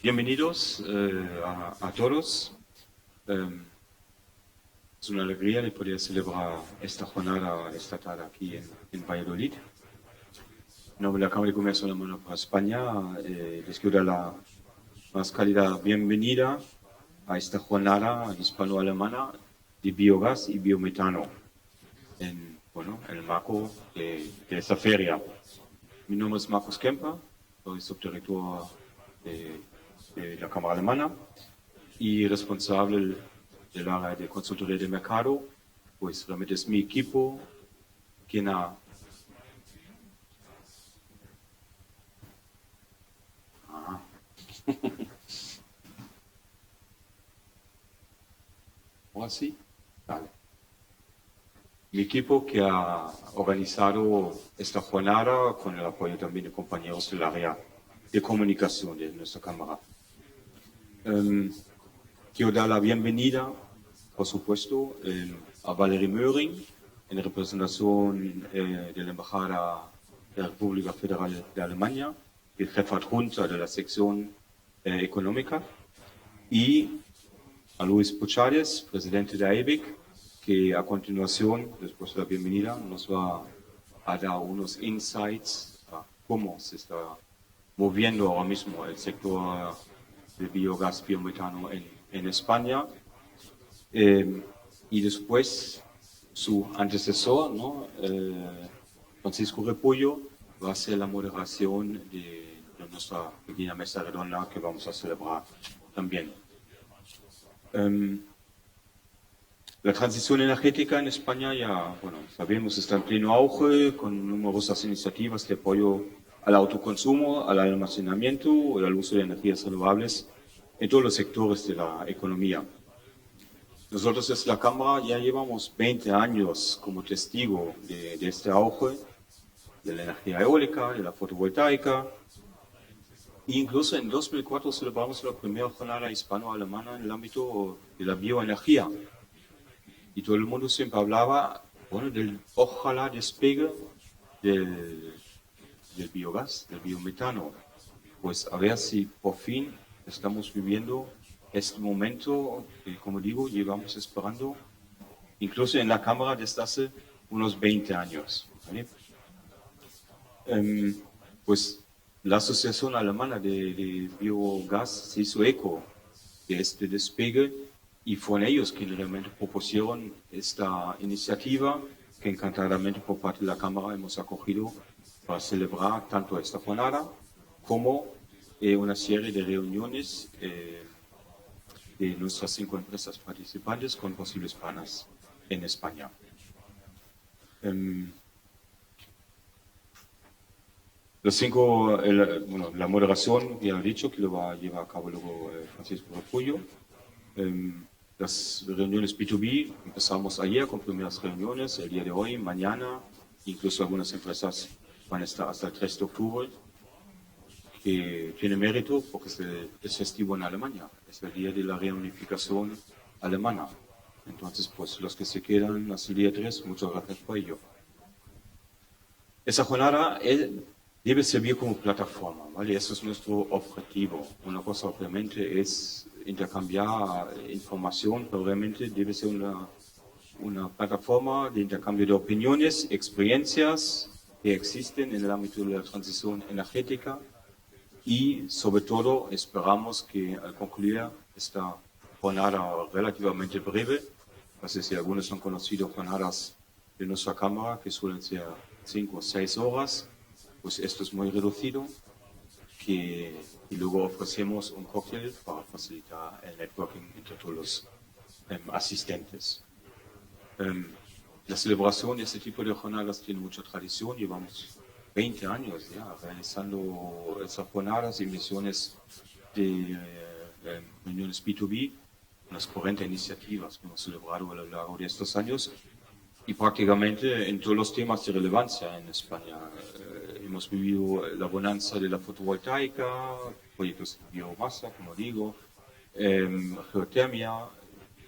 Bienvenidos a todos. Es una alegría de poder celebrar esta jornada estatal aquí en Valladolid. En nombre de la Cámara de Comercio Alemana para España, les quiero dar la más cálida bienvenida a esta jornada hispano-alemana de biogás y biometano en el marco de esta feria. Mi nombre es Markus Kemper, soy subdirector de la Cámara Alemana y responsable del área de consultoría de mercado. Pues realmente es mi equipo quien ha ¿O así? Vale. Mi equipo que ha organizado esta jornada con el apoyo también de compañeros del área de comunicación de nuestra Cámara. Quiero dar la bienvenida, por supuesto, a Valerie Möhring, en representación de la Embajada de la República Federal de Alemania, el jefe adjunto de la sección económica, y a Luis Puchades, presidente de AEBIC, que a continuación, después de la bienvenida, nos va a dar unos insights a cómo se está moviendo ahora mismo el sector de biogás, biometano en España. Y después su antecesor, ¿no? Francisco Repullo, va a hacer la moderación de nuestra pequeña mesa redonda que vamos a celebrar también. La transición energética en España ya, sabemos, está en pleno auge con numerosas iniciativas de apoyo al autoconsumo, al almacenamiento y al uso de energías renovables en todos los sectores de la economía. Nosotros desde la Cámara ya llevamos 20 años como testigo de este auge de la energía eólica, de la fotovoltaica. Incluso en 2004 celebramos la primera jornada hispano-alemana en el ámbito de la bioenergía. Y todo el mundo siempre hablaba, del ojalá despegue del biogás, del biometano. Pues a ver si por fin estamos viviendo este momento que, como digo, llevamos esperando incluso en la Cámara desde hace unos 20 años. ¿Vale? Pues la Asociación Alemana de Biogás se hizo eco de este despegue y fueron ellos quienes realmente propusieron esta iniciativa que encantadamente por parte de la Cámara hemos acogido para celebrar tanto esta jornada como una serie de reuniones de nuestras 5 empresas participantes con posibles panas en España. La moderación, ya he dicho, que lo va a llevar a cabo luego Francisco Repullo. Las reuniones B2B, empezamos ayer con primeras reuniones, el día de hoy, mañana, incluso algunas empresas van a estar hasta el 3 de octubre, que tiene mérito porque es festivo en Alemania, es el día de la reunificación alemana. Entonces, pues los que se quedan hasta el día 3, muchas gracias por ello. Esa jornada debe servir como plataforma, ¿vale? Eso es nuestro objetivo. Una cosa obviamente es intercambiar información, pero realmente debe ser una plataforma de intercambio de opiniones, experiencias que existen en el ámbito de la transición energética y sobre todo esperamos que al concluir esta jornada relativamente breve, no sé si algunos han conocido jornadas de nuestra Cámara que suelen ser 5 o 6 horas, pues esto es muy reducido, y luego ofrecemos un cóctel para facilitar el networking entre todos los asistentes. La celebración de este tipo de jornadas tiene mucha tradición, llevamos 20 años ya realizando esas jornadas y misiones de reuniones B2B, unas 40 iniciativas que hemos celebrado a lo largo de estos años y prácticamente en todos los temas de relevancia en España. Hemos vivido la bonanza de la fotovoltaica, proyectos de biomasa, como digo, geotermia,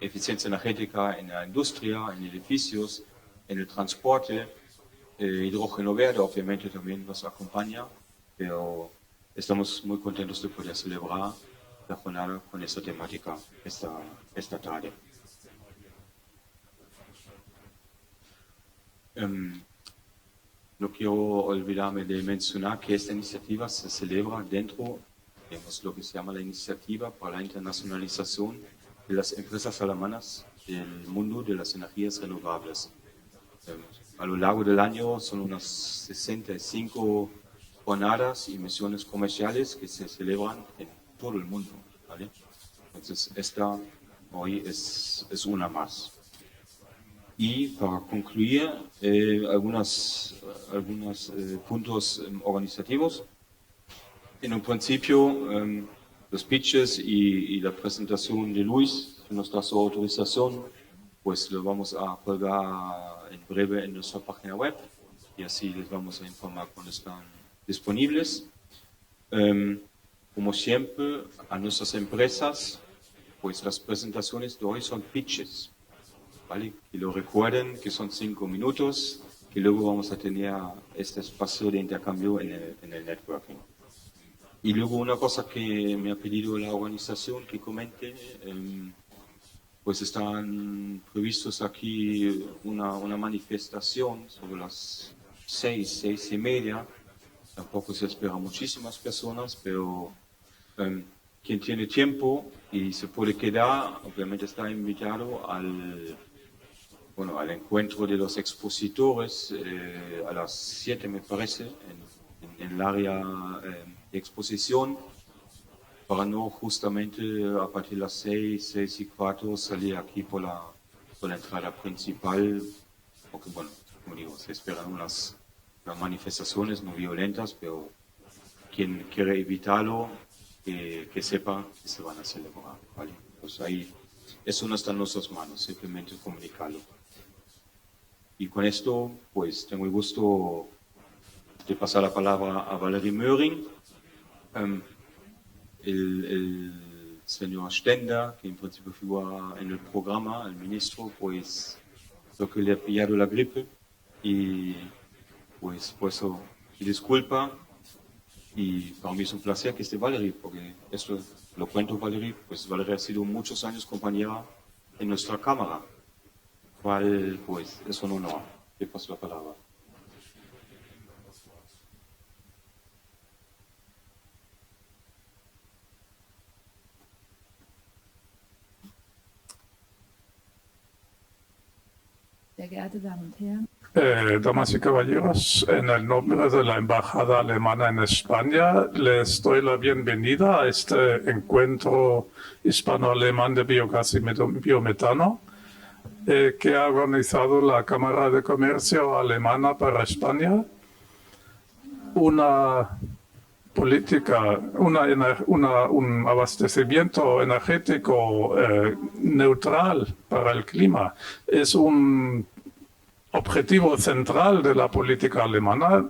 eficiencia energética en la industria, en edificios, en el transporte, hidrógeno verde obviamente también nos acompaña, pero estamos muy contentos de poder celebrar jornada con esta temática esta tarde. No quiero olvidarme de mencionar que esta iniciativa se celebra dentro de lo que se llama la Iniciativa para la Internacionalización de las Empresas Alemanas del Mundo de las Energías Renovables. A lo largo del año son unas 65 jornadas y misiones comerciales que se celebran en todo el mundo, ¿vale? Entonces, esta hoy es una más. Y para concluir, algunos puntos organizativos. En un principio, los pitches y la presentación de Luis, si nos da su autorización, pues lo vamos a colgar en breve en nuestra página web y así les vamos a informar cuando están disponibles. Como siempre, a nuestras empresas, pues las presentaciones de hoy son pitches, ¿vale? Que lo recuerden, que son 5 minutos, que luego vamos a tener este espacio de intercambio en el networking. Y luego una cosa que me ha pedido la organización que comente, pues están previstos aquí una manifestación sobre las 6:30. Tampoco se espera muchísimas personas, pero quien tiene tiempo y se puede quedar, obviamente está invitado al encuentro de los expositores a las 7, me parece, en el área de exposición, para no justamente a partir de las 6:15 salir aquí por la entrada principal, porque bueno, como digo, se esperan unas manifestaciones no violentas, pero quien quiere evitarlo, que sepa que se van a celebrar, ¿vale? Pues ahí, eso no está en nuestras manos, simplemente comunicarlo. Y con esto, pues tengo el gusto de pasar la palabra a Valerie Möhring, el señor Stender, que en principio figura en el programa, el ministro, pues creo que le ha pillado la gripe y pues por eso disculpa. Y para mí es un placer que esté Valerie, porque esto lo cuento Valerie, pues Valerie ha sido muchos años compañera en nuestra cámara, cual pues es un honor. Te paso la palabra. Sehr geehrte Damen und Herren. Damas y caballeros, en el nombre de la Embajada Alemana en España, les doy la bienvenida a este encuentro hispano-alemán de biogás y biometano que ha organizado la Cámara de Comercio Alemana para España. Una política, un abastecimiento energético neutral para el clima es un objetivo central de la política alemana.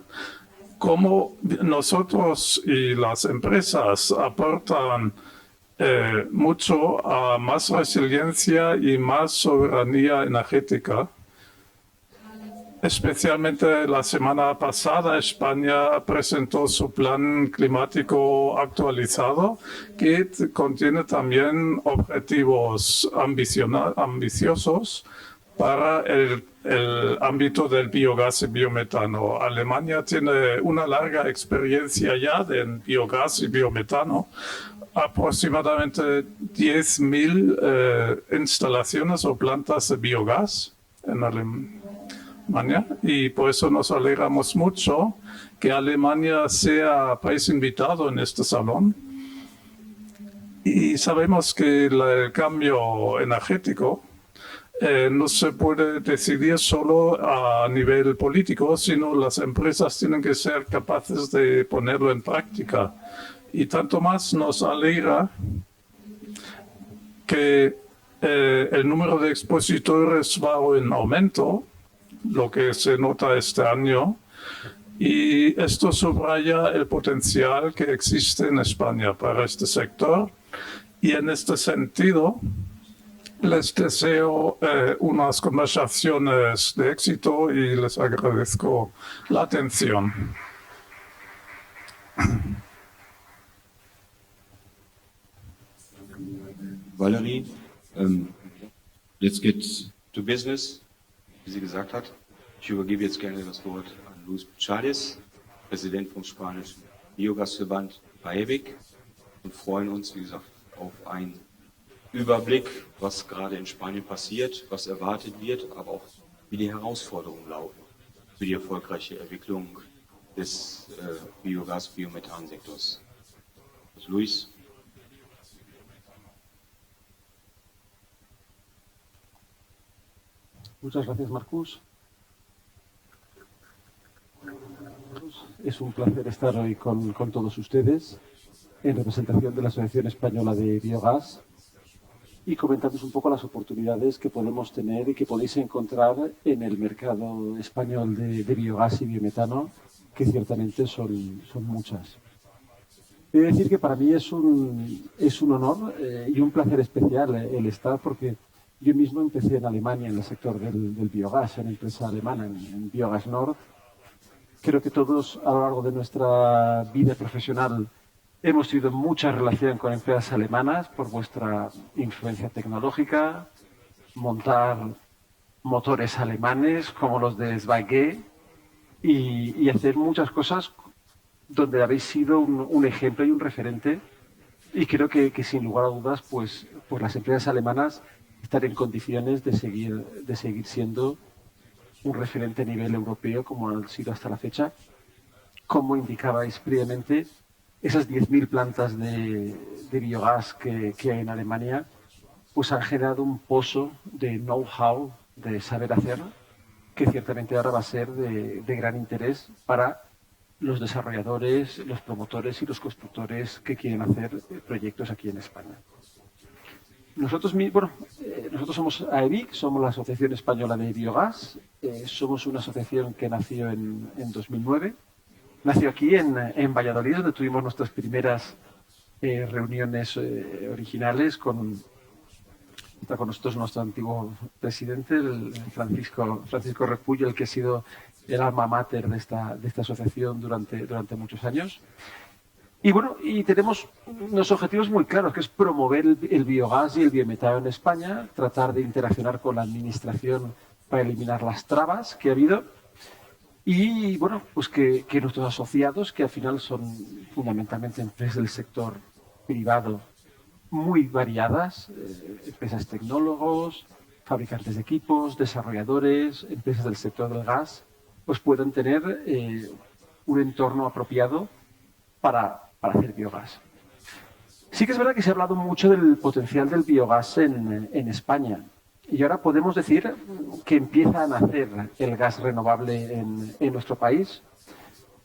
Cómo nosotros y las empresas aportan mucho a más resiliencia y más soberanía energética. Especialmente la semana pasada España presentó su plan climático actualizado que contiene también objetivos ambiciosos para el ámbito del biogás y biometano. Alemania tiene una larga experiencia ya en biogás y biometano, aproximadamente 10.000 instalaciones o plantas de biogás en Alemania. Y por eso nos alegramos mucho que Alemania sea país invitado en este salón. Y sabemos que el cambio energético no se puede decidir solo a nivel político, sino las empresas tienen que ser capaces de ponerlo en práctica. Y tanto más nos alegra que el número de expositores va en aumento, lo que se nota este año, y esto subraya el potencial que existe en España para este sector. Y en este sentido, les deseo unas conversaciones de éxito y les agradezco la atención. Valerie. Jetzt geht's to business, wie sie gesagt hat. Ich übergebe jetzt gerne das Wort an Luis Puchades, Präsident vom spanischen Biogasverband BAEBIC, und freuen uns, wie gesagt, auf einen Überblick, was gerade in Spanien passiert, was erwartet wird, aber auch wie die Herausforderungen laufen für die erfolgreiche Entwicklung des Biogas-Biomethan-Sektors. Also Luis. Muchas gracias, Marcus. Es un placer estar hoy con todos ustedes en representación de la Asociación Española de Biogás y comentándoos un poco las oportunidades que podemos tener y que podéis encontrar en el mercado español de biogás y biometano, que ciertamente son muchas. He de decir que para mí es un honor y un placer especial el estar, porque yo mismo empecé en Alemania en el sector del biogás, en una empresa alemana, en Biogas Nord. Creo que todos a lo largo de nuestra vida profesional hemos tenido mucha relación con empresas alemanas por vuestra influencia tecnológica, montar motores alemanes como los de Zweig y hacer muchas cosas donde habéis sido un ejemplo y un referente. Y creo que sin lugar a dudas, pues las empresas alemanas están en condiciones de seguir siendo un referente a nivel europeo, como han sido hasta la fecha. Como indicabais previamente, esas 10.000 plantas de biogás que hay en Alemania, pues han generado un pozo de know-how, de saber hacer, que ciertamente ahora va a ser de gran interés para los desarrolladores, los promotores y los constructores que quieren hacer proyectos aquí en España. Nosotros somos AEBIC, somos la Asociación Española de Biogás. Somos una asociación que nació en 2009. Nació aquí en Valladolid, donde tuvimos nuestras primeras reuniones originales está con nosotros nuestro antiguo presidente, el Francisco Repullo, el que ha sido el alma mater de esta asociación durante muchos años. Y tenemos unos objetivos muy claros, que es promover el biogás y el biometano en España, tratar de interaccionar con la administración para eliminar las trabas que ha habido y pues que nuestros asociados, que al final son fundamentalmente empresas del sector privado muy variadas, empresas tecnólogos, fabricantes de equipos, desarrolladores, empresas del sector del gas, pues puedan tener un entorno apropiado para hacer biogás. Sí que es verdad que se ha hablado mucho del potencial del biogás en España y ahora podemos decir que empieza a nacer el gas renovable en nuestro país,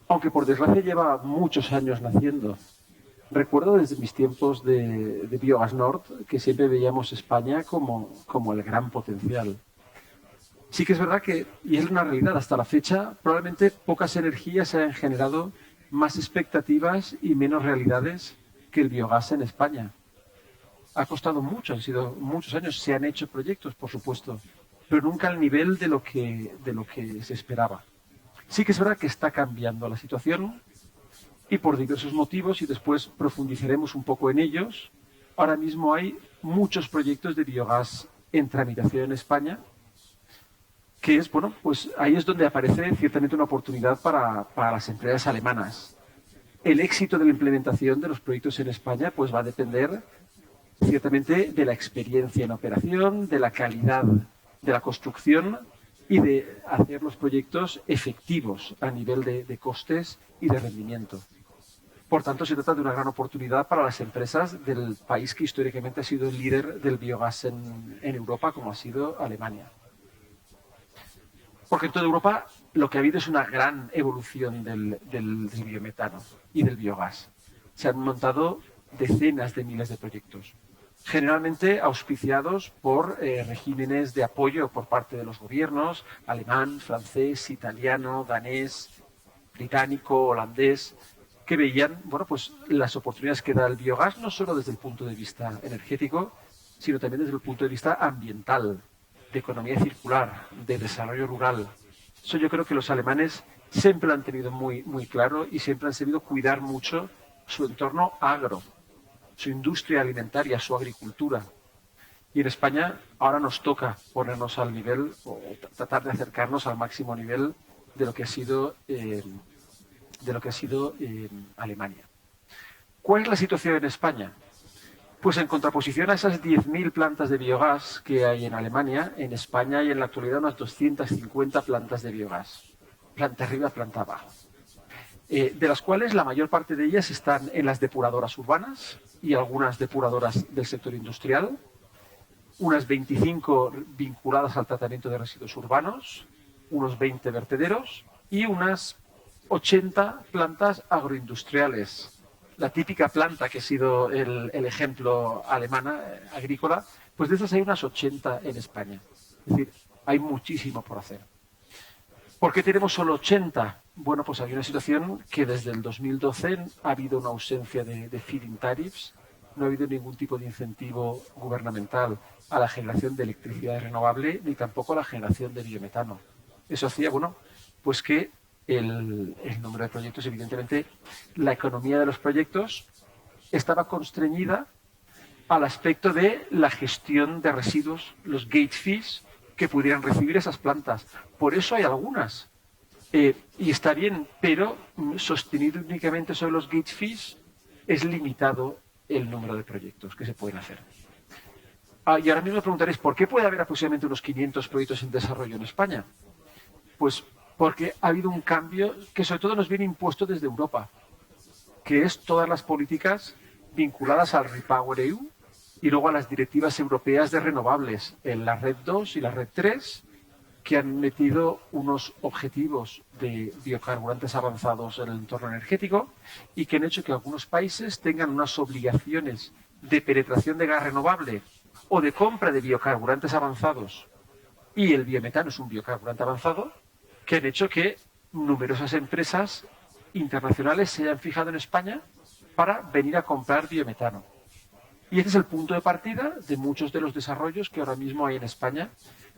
aunque por desgracia lleva muchos años naciendo. Recuerdo desde mis tiempos de Biogas Nord que siempre veíamos España como el gran potencial. Sí que es verdad que, y es una realidad hasta la fecha, probablemente pocas energías se han generado más expectativas y menos realidades que el biogás en España. Ha costado mucho, han sido muchos años, se han hecho proyectos, por supuesto, pero nunca al nivel de lo que se esperaba. Sí que es verdad que está cambiando la situación y por diversos motivos, y después profundizaremos un poco en ellos. Ahora mismo hay muchos proyectos de biogás en tramitación en España, que es, pues ahí es donde aparece ciertamente una oportunidad para las empresas alemanas. El éxito de la implementación de los proyectos en España pues va a depender ciertamente de la experiencia en operación, de la calidad de la construcción y de hacer los proyectos efectivos a nivel de costes y de rendimiento. Por tanto, se trata de una gran oportunidad para las empresas del país que históricamente ha sido el líder del biogás en Europa, como ha sido Alemania. Porque en toda Europa lo que ha habido es una gran evolución del biometano y del biogás. Se han montado decenas de miles de proyectos, generalmente auspiciados por regímenes de apoyo por parte de los gobiernos alemán, francés, italiano, danés, británico, holandés, que veían pues las oportunidades que da el biogás, no solo desde el punto de vista energético, sino también desde el punto de vista ambiental, de economía circular, de desarrollo rural. Eso yo creo que los alemanes siempre lo han tenido muy, muy claro y siempre han sabido cuidar mucho su entorno agro, su industria alimentaria, su agricultura. Y en España ahora nos toca ponernos al nivel o tratar de acercarnos al máximo nivel de lo que ha sido, Alemania. ¿Cuál es la situación en España? Pues en contraposición a esas 10.000 plantas de biogás que hay en Alemania, en España hay en la actualidad unas 250 plantas de biogás. Planta arriba, planta abajo. De las cuales la mayor parte de ellas están en las depuradoras urbanas y algunas depuradoras del sector industrial, unas 25 vinculadas al tratamiento de residuos urbanos, unos 20 vertederos y unas 80 plantas agroindustriales. La típica planta que ha sido el ejemplo alemana, agrícola, pues de esas hay unas 80 en España. Es decir, hay muchísimo por hacer. ¿Por qué tenemos solo 80? Bueno, pues hay una situación que desde el 2012 ha habido una ausencia de feed-in tariffs, no ha habido ningún tipo de incentivo gubernamental a la generación de electricidad renovable ni tampoco a la generación de biometano. Eso hacía, bueno, pues que el número de proyectos, evidentemente, la economía de los proyectos estaba constreñida al aspecto de la gestión de residuos, los gate fees que pudieran recibir esas plantas. Por eso hay algunas. Y está bien, pero sostenido únicamente sobre los gate fees es limitado el número de proyectos que se pueden hacer. Y ahora mismo me preguntaréis, ¿por qué puede haber aproximadamente unos 500 proyectos en desarrollo en España? Pues porque ha habido un cambio que sobre todo nos viene impuesto desde Europa, que es todas las políticas vinculadas al REPowerEU y luego a las directivas europeas de renovables, en la Red 2 y la Red 3, que han metido unos objetivos de biocarburantes avanzados en el entorno energético y que han hecho que algunos países tengan unas obligaciones de penetración de gas renovable o de compra de biocarburantes avanzados, y el biometano es un biocarburante avanzado, que han hecho que numerosas empresas internacionales se hayan fijado en España para venir a comprar biometano. Y este es el punto de partida de muchos de los desarrollos que ahora mismo hay en España,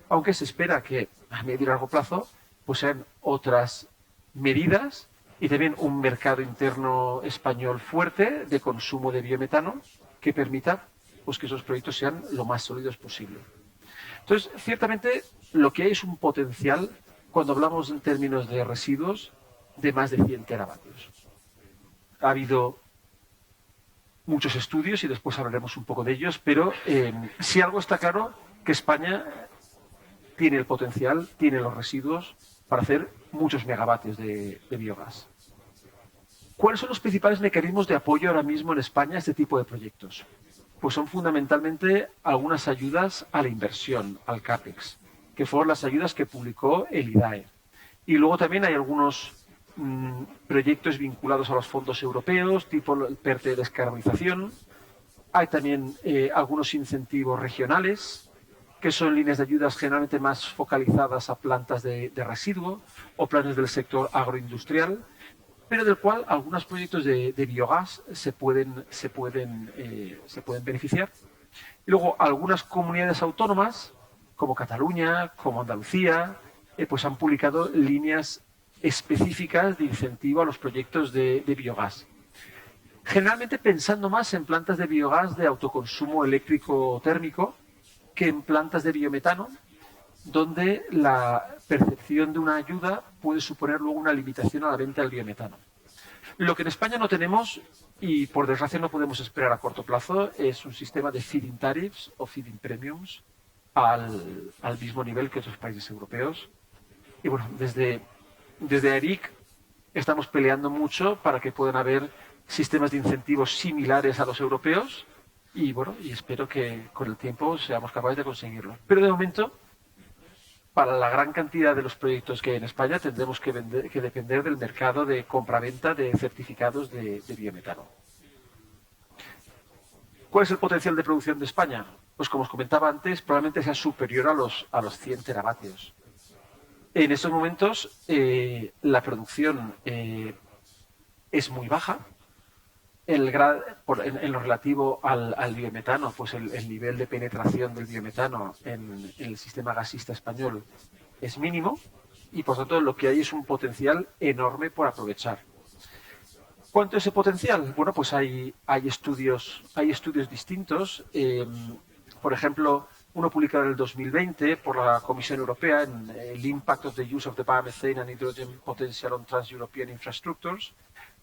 aunque se espera que a medio y largo plazo pues sean otras medidas y también un mercado interno español fuerte de consumo de biometano que permita pues que esos proyectos sean lo más sólidos posible. Entonces, ciertamente lo que hay es un potencial, cuando hablamos en términos de residuos, de más de 100 teravatios. Ha habido muchos estudios y después hablaremos un poco de ellos, pero si algo está claro, que España tiene el potencial, tiene los residuos para hacer muchos megavatios de biogás. ¿Cuáles son los principales mecanismos de apoyo ahora mismo en España a este tipo de proyectos? Pues son fundamentalmente algunas ayudas a la inversión, al CAPEX, que fueron las ayudas que publicó el IDAE. Y luego también hay algunos proyectos vinculados a los fondos europeos, tipo el PERTE de descarbonización. Hay también algunos incentivos regionales, que son líneas de ayudas generalmente más focalizadas a plantas de residuo o planes del sector agroindustrial, pero del cual algunos proyectos de biogás se pueden beneficiar. Y luego algunas comunidades autónomas, como Cataluña, como Andalucía, pues han publicado líneas específicas de incentivo a los proyectos de biogás. Generalmente pensando más en plantas de biogás de autoconsumo eléctrico térmico que en plantas de biometano, donde la percepción de una ayuda puede suponer luego una limitación a la venta del biometano. Lo que en España no tenemos, y por desgracia no podemos esperar a corto plazo, es un sistema de feed-in tariffs o feed-in premiums al mismo nivel que otros países europeos. Y bueno, desde AERIC estamos peleando mucho para que puedan haber sistemas de incentivos similares a los europeos y bueno, y espero que con el tiempo seamos capaces de conseguirlo. Pero de momento, para la gran cantidad de los proyectos que hay en España, tendremos que depender del mercado de compra-venta de certificados de biometano. ¿Cuál es el potencial de producción de España? Pues como os comentaba antes, probablemente sea superior a los 100 teravatios. En estos momentos la producción es muy baja. En lo relativo al biometano, pues el nivel de penetración del biometano en el sistema gasista español es mínimo y por tanto lo que hay es un potencial enorme por aprovechar. ¿Cuánto es ese potencial? Bueno, pues hay estudios distintos. Por ejemplo, uno publicado en el 2020 por la Comisión Europea en el Impact of the Use of the Biomethane and Hydrogen Potential on Trans-European Infrastructures,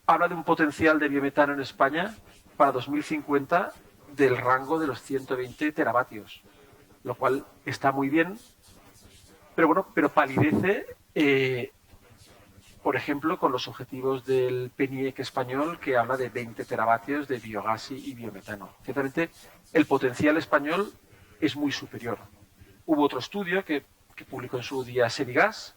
habla de un potencial de biometano en España para 2050 del rango de los 120 teravatios, lo cual está muy bien, pero bueno, pero palidece, por ejemplo, con los objetivos del PNIEC español, que habla de 20 teravatios de biogás y biometano. Ciertamente, el potencial español es muy superior. Hubo otro estudio que publicó en su día Serigas,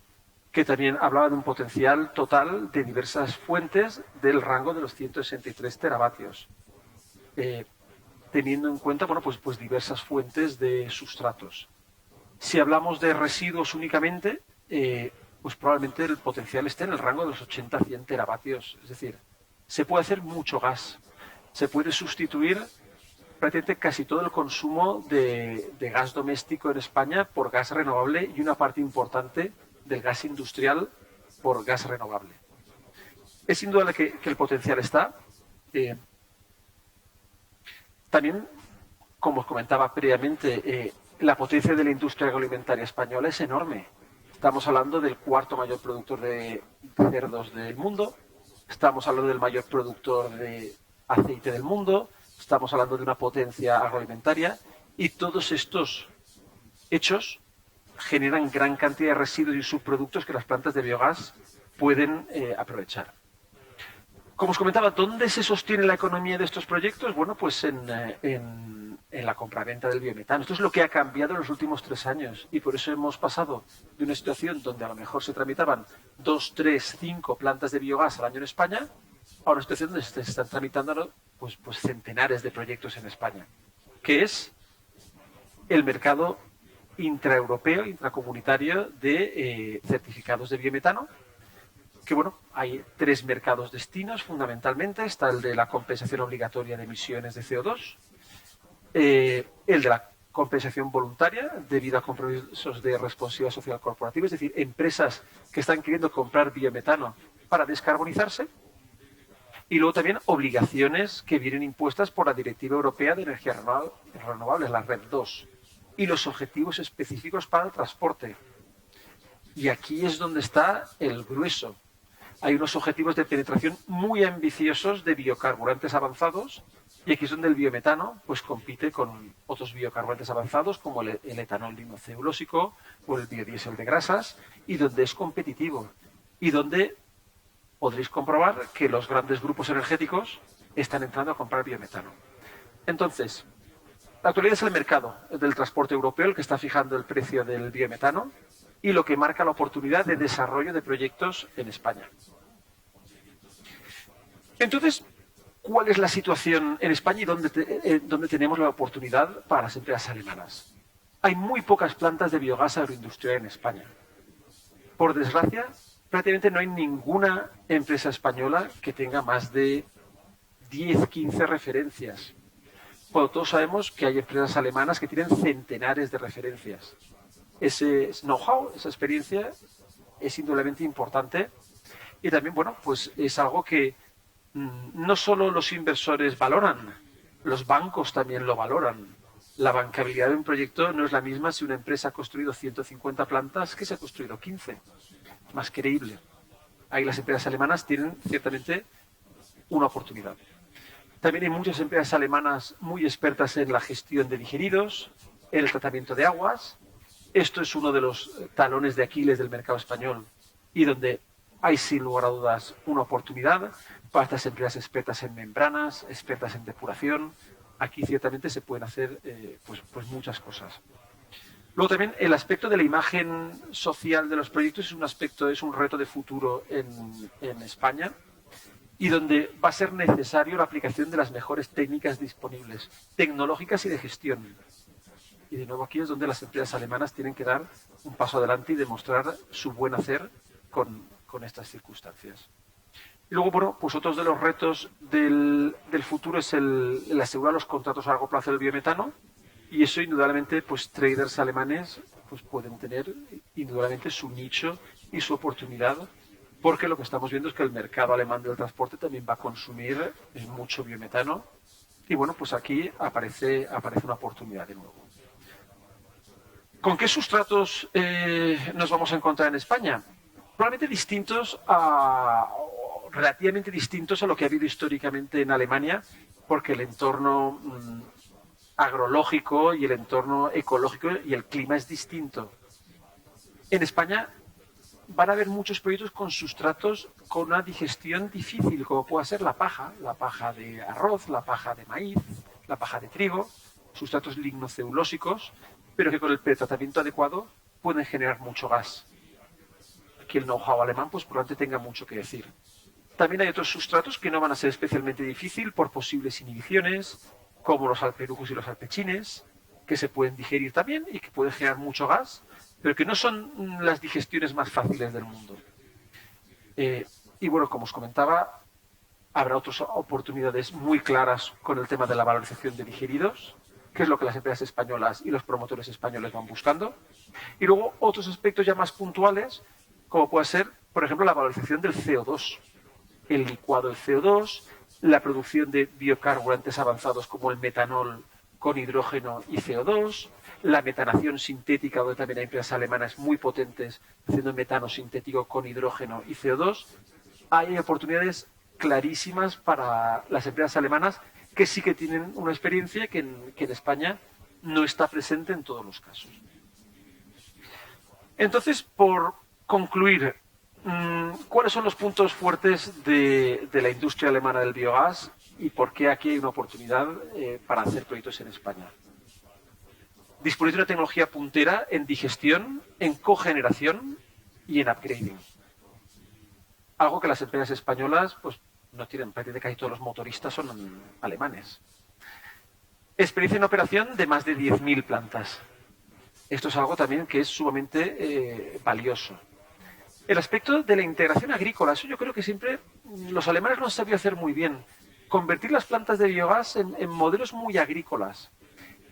que también hablaba de un potencial total de diversas fuentes del rango de los 163 teravatios, teniendo en cuenta, bueno, pues diversas fuentes de sustratos. Si hablamos de residuos únicamente, pues probablemente el potencial esté en el rango de los 80-100 teravatios. Es decir, se puede hacer mucho gas. Se puede sustituir prácticamente casi todo el consumo de gas doméstico en España por gas renovable y una parte importante del gas industrial por gas renovable. Es indudable que el potencial está. También, como os comentaba previamente, la potencia de la industria agroalimentaria española es enorme. Estamos hablando del cuarto mayor productor de cerdos del mundo, estamos hablando del mayor productor de aceite del mundo, estamos hablando de una potencia agroalimentaria, y todos estos hechos generan gran cantidad de residuos y subproductos que las plantas de biogás pueden aprovechar. Como os comentaba, ¿dónde se sostiene la economía de estos proyectos? Bueno, pues en la compraventa del biometano. Esto es lo que ha cambiado en los últimos 3 años, y por eso hemos pasado de una situación donde a lo mejor se tramitaban 2, 3, 5 plantas de biogás al año en España a una situación donde se están tramitando pues centenares de proyectos en España, que es el mercado intraeuropeo, intracomunitario de certificados de biometano, que bueno, hay 3 mercados destinos fundamentalmente. Está el de la compensación obligatoria de emisiones de CO2, el de la compensación voluntaria debido a compromisos de responsabilidad social corporativa, es decir, empresas que están queriendo comprar biometano para descarbonizarse, y luego también obligaciones que vienen impuestas por la Directiva Europea de Energías Renovables, la RED II, y los objetivos específicos para el transporte. Y aquí es donde está el grueso. Hay unos objetivos de penetración muy ambiciosos de biocarburantes avanzados, y aquí es donde el biometano pues compite con otros biocarburantes avanzados como el etanol lignocellulósico o el biodiesel de grasas, y donde es competitivo, y donde podréis comprobar que los grandes grupos energéticos están entrando a comprar biometano. Entonces, la actualidad es el mercado del transporte europeo el que está fijando el precio del biometano y lo que marca la oportunidad de desarrollo de proyectos en España. Entonces, ¿cuál es la situación en España y dónde tenemos la oportunidad para las empresas alemanas? Hay muy pocas plantas de biogás agroindustrial en España. Por desgracia, prácticamente no hay ninguna empresa española que tenga más de 10, 15 referencias. Bueno, todos sabemos que hay empresas alemanas que tienen centenares de referencias. Ese know-how, esa experiencia, es indudablemente importante, y también, bueno, pues es algo que no solo los inversores valoran, los bancos también lo valoran. La bancabilidad de un proyecto no es la misma si una empresa ha construido 150 plantas que se ha construido 15. Es más creíble. Ahí las empresas alemanas tienen ciertamente una oportunidad. También hay muchas empresas alemanas muy expertas en la gestión de digeridos, en el tratamiento de aguas. Esto es uno de los talones de Aquiles del mercado español, y donde hay sin lugar a dudas una oportunidad para estas empresas expertas en membranas, expertas en depuración. Aquí ciertamente se pueden hacer pues muchas cosas. Luego también el aspecto de la imagen social de los proyectos es un reto de futuro en España, y donde va a ser necesario la aplicación de las mejores técnicas disponibles, tecnológicas y de gestión. Y de nuevo aquí es donde las empresas alemanas tienen que dar un paso adelante y demostrar su buen hacer con estas circunstancias. Y luego, bueno, pues otros de los retos del futuro es el asegurar los contratos a largo plazo del biometano, y eso indudablemente pues traders alemanes pues pueden tener indudablemente su nicho y su oportunidad, porque lo que estamos viendo es que el mercado alemán del transporte también va a consumir mucho biometano, y bueno, pues aquí aparece una oportunidad de nuevo. ¿Con qué sustratos nos vamos a encontrar en España? Probablemente distintos o relativamente distintos a lo que ha habido históricamente en Alemania, porque el entorno agrológico y el entorno ecológico y el clima es distinto. En España van a haber muchos proyectos con sustratos con una digestión difícil, como pueda ser la paja de arroz, la paja de maíz, la paja de trigo, sustratos lignoceulósicos, pero que con el pretratamiento adecuado pueden generar mucho gas. Aquí el know-how alemán pues probablemente tenga mucho que decir. También hay otros sustratos que no van a ser especialmente difíciles por posibles inhibiciones, como los alperujos y los alpechines, que se pueden digerir también y que pueden generar mucho gas, pero que no son las digestiones más fáciles del mundo. Y bueno, como os comentaba, habrá otras oportunidades muy claras con el tema de la valorización de digeridos, que es lo que las empresas españolas y los promotores españoles van buscando. Y luego otros aspectos ya más puntuales, como puede ser, por ejemplo, la valorización del CO2, el licuado del CO2, la producción de biocarburantes avanzados como el metanol con hidrógeno y CO2, la metanación sintética, donde también hay empresas alemanas muy potentes haciendo metano sintético con hidrógeno y CO2. Hay oportunidades clarísimas para las empresas alemanas que sí que tienen una experiencia que en España no está presente en todos los casos. Entonces, por concluir, ¿cuáles son los puntos fuertes de la industria alemana del biogás y por qué aquí hay una oportunidad para hacer proyectos en España? Disponer de una tecnología puntera en digestión, en cogeneración y en upgrading. Algo que las empresas españolas pues, no tienen, prácticamente casi todos los motoristas son alemanes. Experiencia en operación de más de 10.000 plantas. Esto es algo también que es sumamente valioso. El aspecto de la integración agrícola, eso yo creo que siempre los alemanes lo han sabido hacer muy bien. Convertir las plantas de biogás en modelos muy agrícolas.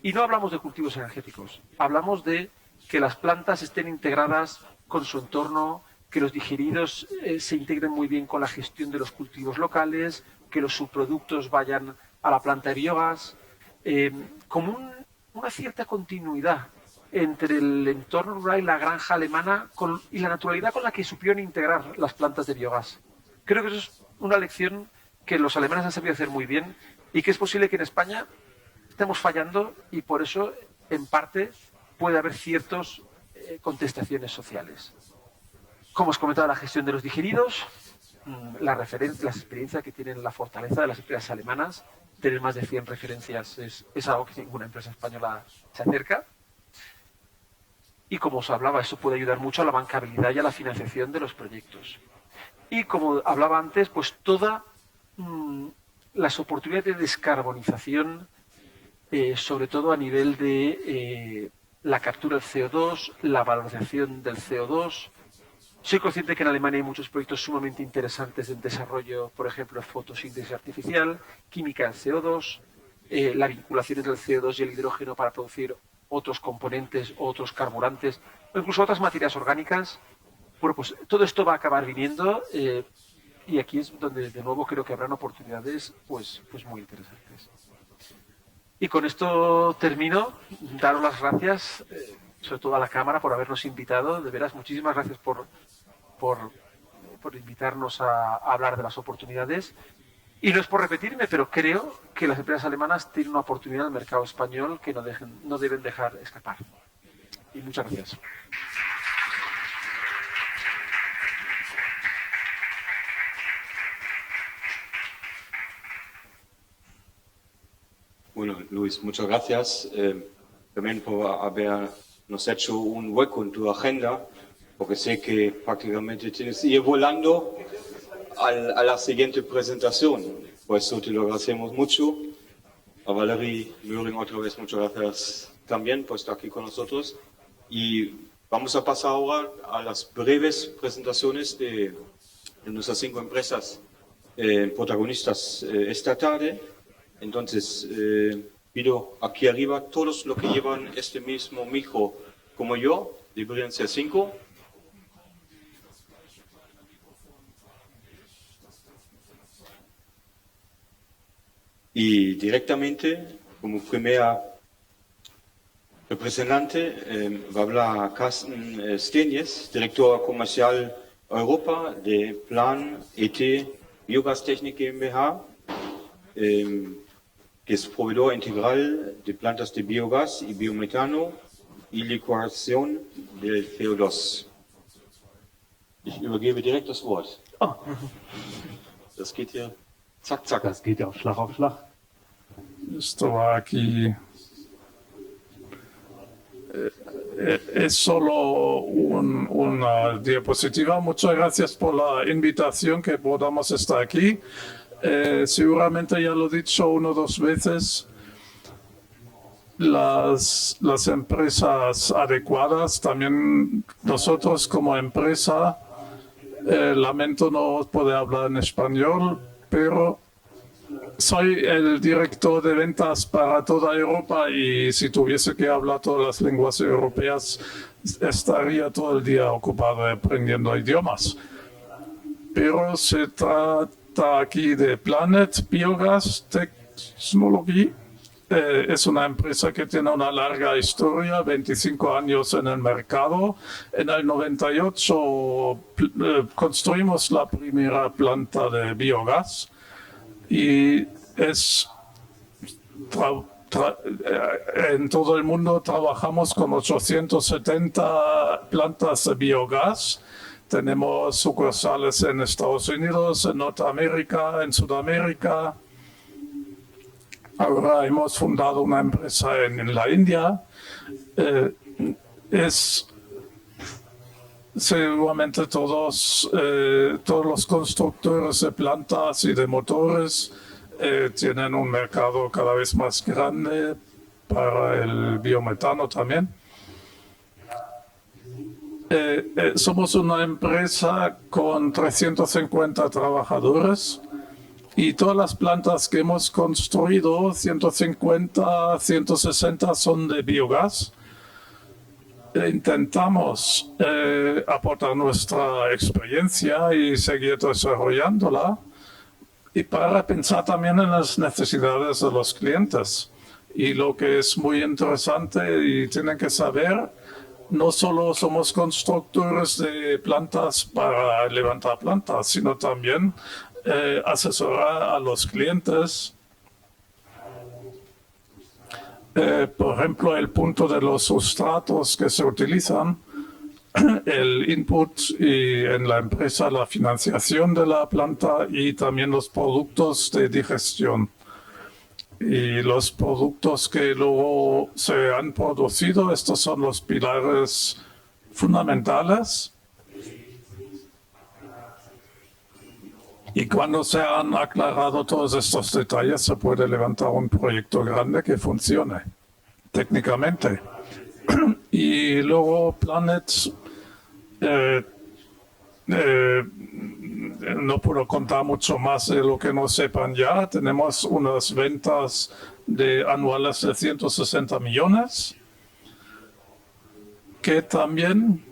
Y no hablamos de cultivos energéticos, hablamos de que las plantas estén integradas con su entorno, que los digeridos se integren muy bien con la gestión de los cultivos locales, que los subproductos vayan a la planta de biogás, como una cierta continuidad entre el entorno rural y la granja alemana y la naturalidad con la que supieron integrar las plantas de biogás. Creo que eso es una lección que los alemanes han sabido hacer muy bien y que es posible que en España estemos fallando y por eso, en parte, puede haber ciertas contestaciones sociales. Como os comentaba, la gestión de los digeridos, las experiencias que tienen la fortaleza de las empresas alemanas, tener más de 100 referencias es algo que ninguna empresa española se acerca. Y como os hablaba, eso puede ayudar mucho a la bancabilidad y a la financiación de los proyectos. Y como hablaba antes, pues todas las oportunidades de descarbonización, sobre todo a nivel de la captura del CO2, la valorización del CO2. Soy consciente que en Alemania hay muchos proyectos sumamente interesantes en desarrollo, por ejemplo, fotosíntesis artificial, química del CO2, la vinculación entre el CO2 y el hidrógeno para producir otros componentes, otros carburantes, o incluso otras materias orgánicas. Bueno, pues todo esto va a acabar viniendo y aquí es donde de nuevo creo que habrán oportunidades pues muy interesantes. Y con esto termino. Daros las gracias, sobre todo a la Cámara, por habernos invitado. De veras, muchísimas gracias por invitarnos a hablar de las oportunidades. Y no es por repetirme, pero creo que las empresas alemanas tienen una oportunidad en el mercado español que no deben dejar escapar. Y muchas gracias. Bueno, Luis, muchas gracias también por habernos hecho un hueco en tu agenda, porque sé que prácticamente tienes que ir volando a la siguiente presentación. Por eso te lo agradecemos mucho. A Valerie Möhring otra vez muchas gracias también por estar aquí con nosotros. Y vamos a pasar ahora a las breves presentaciones de nuestras 5 empresas protagonistas esta tarde. Entonces, pido aquí arriba, todos los que llevan este mismo micro como yo, deberían ser 5. Y directamente, como primera Representante va a hablar Carsten Stenjes, director comercial Europa de Plan ET Biogastechnik GmbH, que es proveedor integral de plantas de biogás y biometano y licuación del CO2. Ich übergebe direkt das Wort. Ah, Das geht hier zack, zack. das geht ja auf Schlag auf Schlag. Esto va aquí. Es solo una diapositiva. Muchas gracias por la invitación que podamos estar aquí. Seguramente ya lo he dicho una o dos veces. Las empresas adecuadas, también nosotros como empresa, lamento no poder hablar en español, pero soy el director de ventas para toda Europa y si tuviese que hablar todas las lenguas europeas estaría todo el día ocupado aprendiendo idiomas. Pero se trata aquí de Planet Biogas Technology. Es una empresa que tiene una larga historia, 25 años en el mercado. En el 98 construimos la primera planta de biogás y en todo el mundo trabajamos con 870 plantas de biogás. Tenemos sucursales en Estados Unidos, en Norteamérica, en Sudamérica. Ahora hemos fundado una empresa en la India. Seguramente todos los constructores de plantas y de motores tienen un mercado cada vez más grande para el biometano también. Somos una empresa con 350 trabajadores. Y todas las plantas que hemos construido, 150, 160 son de biogás. Intentamos aportar nuestra experiencia y seguir desarrollándola y para pensar también en las necesidades de los clientes. Y lo que es muy interesante y tienen que saber, no solo somos constructores de plantas para levantar plantas, sino también asesorar a los clientes. Por ejemplo, el punto de los sustratos que se utilizan, el input y en la empresa la financiación de la planta y también los productos de digestión. Y los productos que luego se han producido, estos son los pilares fundamentales. Y cuando se han aclarado todos estos detalles, se puede levantar un proyecto grande que funcione técnicamente. Y luego Planet, no puedo contar mucho más de lo que no sepan ya. Tenemos unas ventas anuales de 160 millones, que también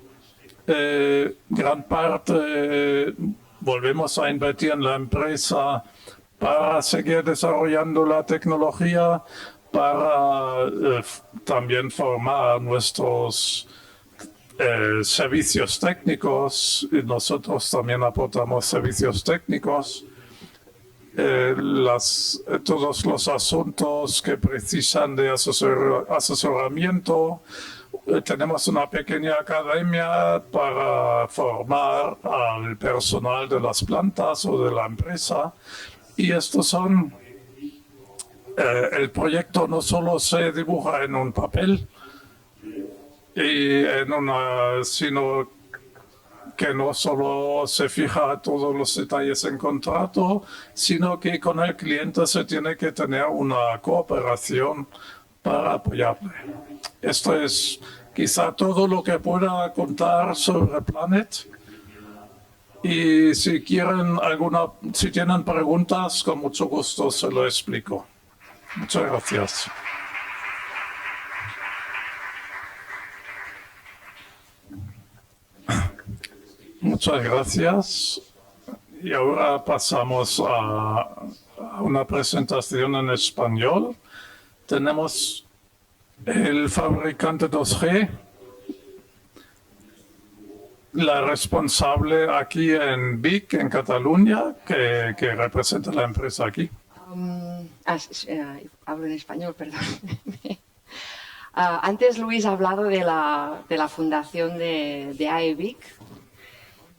gran parte volvemos a invertir en la empresa para seguir desarrollando la tecnología, para también formar nuestros servicios técnicos. Y nosotros también aportamos servicios técnicos. Todos los asuntos que precisan de asesoramiento. Tenemos una pequeña academia para formar al personal de las plantas o de la empresa. Y estos son, el proyecto no solo se dibuja en un papel, sino que no solo se fija todos los detalles en contrato, sino que con el cliente se tiene que tener una cooperación para apoyarle. Esto es quizá todo lo que pueda contar sobre Planet. Y si tienen preguntas, con mucho gusto se lo explico. Muchas gracias. Muchas gracias. Y ahora pasamos a una presentación en español. Tenemos El fabricante 2G, la responsable aquí en Vic, en Cataluña, que representa la empresa aquí. Hablo en español, perdón. Antes Luis ha hablado de la fundación de AEVIC.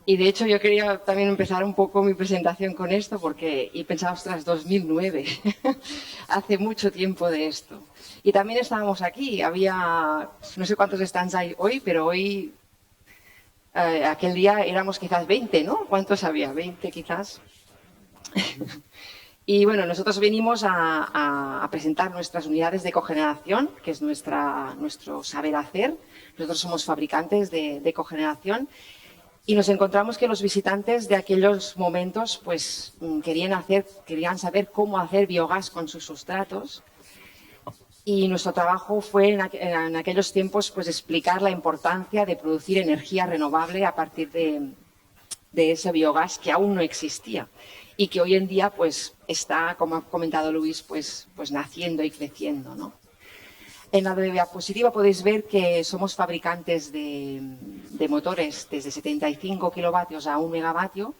Y de hecho yo quería también empezar un poco mi presentación con esto porque he pensado, ostras, 2009, hace mucho tiempo de esto. Y también estábamos aquí, había, no sé cuántos stands hay hoy, pero hoy, aquel día éramos quizás 20, ¿no? ¿Cuántos había? 20 quizás. Y bueno, nosotros venimos a presentar nuestras unidades de cogeneración, que es nuestro saber hacer. Nosotros somos fabricantes de cogeneración. Y nos encontramos que los visitantes de aquellos momentos pues querían saber cómo hacer biogás con sus sustratos. Y nuestro trabajo fue en aquellos tiempos pues explicar la importancia de producir energía renovable a partir de ese biogás que aún no existía y que hoy en día pues está, como ha comentado Luis, pues naciendo y creciendo, ¿no? En la diapositiva podéis ver que somos fabricantes de motores desde 75 kilovatios a 1 megavatio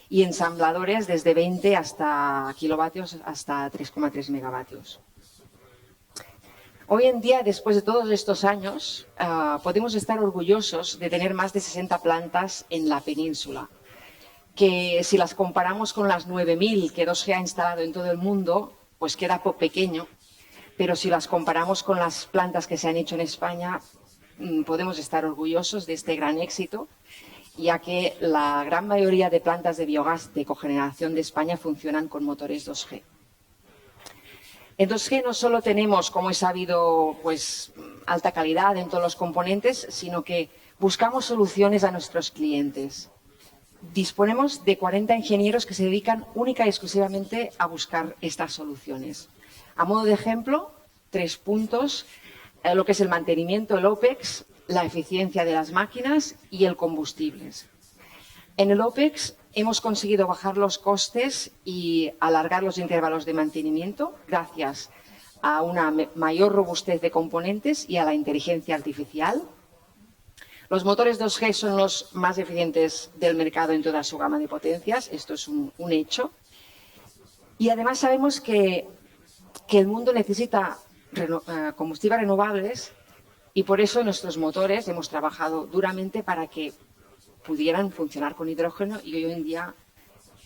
y ensambladores desde 20 hasta kilovatios hasta 3,3 megavatios. Hoy en día, después de todos estos años, podemos estar orgullosos de tener más de 60 plantas en la península, que si las comparamos con las 9.000 que 2G ha instalado en todo el mundo, pues queda pequeño. Pero si las comparamos con las plantas que se han hecho en España, podemos estar orgullosos de este gran éxito, ya que la gran mayoría de plantas de biogás de cogeneración de España funcionan con motores 2G. En 2G no solo tenemos, como he sabido, pues, alta calidad en todos los componentes, sino que buscamos soluciones a nuestros clientes. Disponemos de 40 ingenieros que se dedican única y exclusivamente a buscar estas soluciones. A modo de ejemplo, 3 puntos, lo que es el mantenimiento, el OPEX, la eficiencia de las máquinas y el combustibles. En el OPEX hemos conseguido bajar los costes y alargar los intervalos de mantenimiento gracias a una mayor robustez de componentes y a la inteligencia artificial. Los motores 2G son los más eficientes del mercado en toda su gama de potencias, esto es un hecho. Y además sabemos que el mundo necesita combustibles renovables y por eso nuestros motores hemos trabajado duramente para que pudieran funcionar con hidrógeno y hoy en día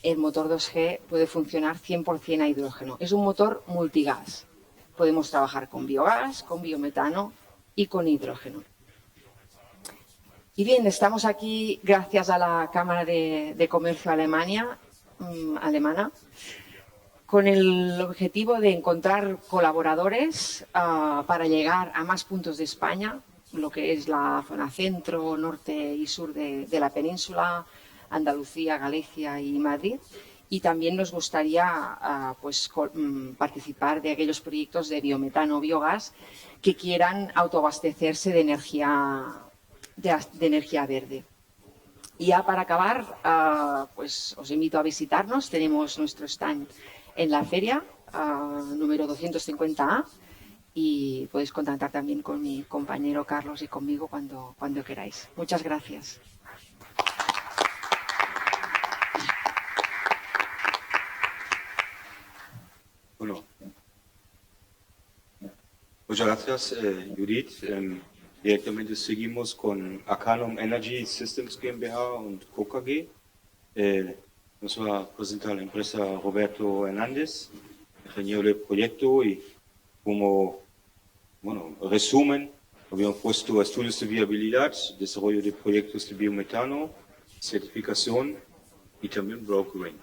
el motor 2G puede funcionar 100% a hidrógeno. Es un motor multigas. Podemos trabajar con biogás, con biometano y con hidrógeno. Y bien, estamos aquí gracias a la Cámara de Comercio alemana, con el objetivo de encontrar colaboradores para llegar a más puntos de España, lo que es la zona centro, norte y sur de la península, Andalucía, Galicia y Madrid. Y también nos gustaría participar de aquellos proyectos de biometano o biogás que quieran autoabastecerse de energía verde. Y ya para acabar, pues os invito a visitarnos. Tenemos nuestro stand en la feria, número 250A, y podéis contactar también con mi compañero Carlos y conmigo cuando queráis. Muchas gracias. Bueno, muchas gracias, Judith. Directamente seguimos con Arcanum Energy Systems GmbH und Co. KG. Nos va a presentar la empresa Roberto Hernández, ingeniero del proyecto, y como resumen, habíamos puesto estudios de viabilidad, desarrollo de proyectos de biometano, certificación y también brokering.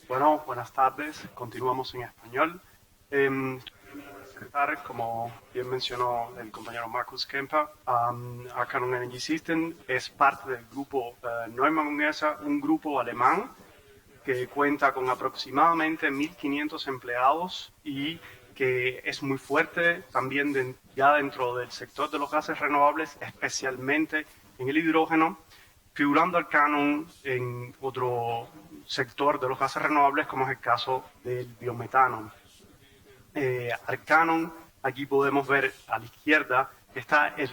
Bueno, buenas tardes. Continuamos en español. Como bien mencionó el compañero Markus Kemper, Arcanum Energy System es parte del grupo Neumann Unesa, un grupo alemán que cuenta con aproximadamente 1.500 empleados y que es muy fuerte también ya dentro del sector de los gases renovables, especialmente en el hidrógeno, figurando Arcanum en otro sector de los gases renovables como es el caso del biometano. Arcanum, aquí podemos ver a la izquierda que está el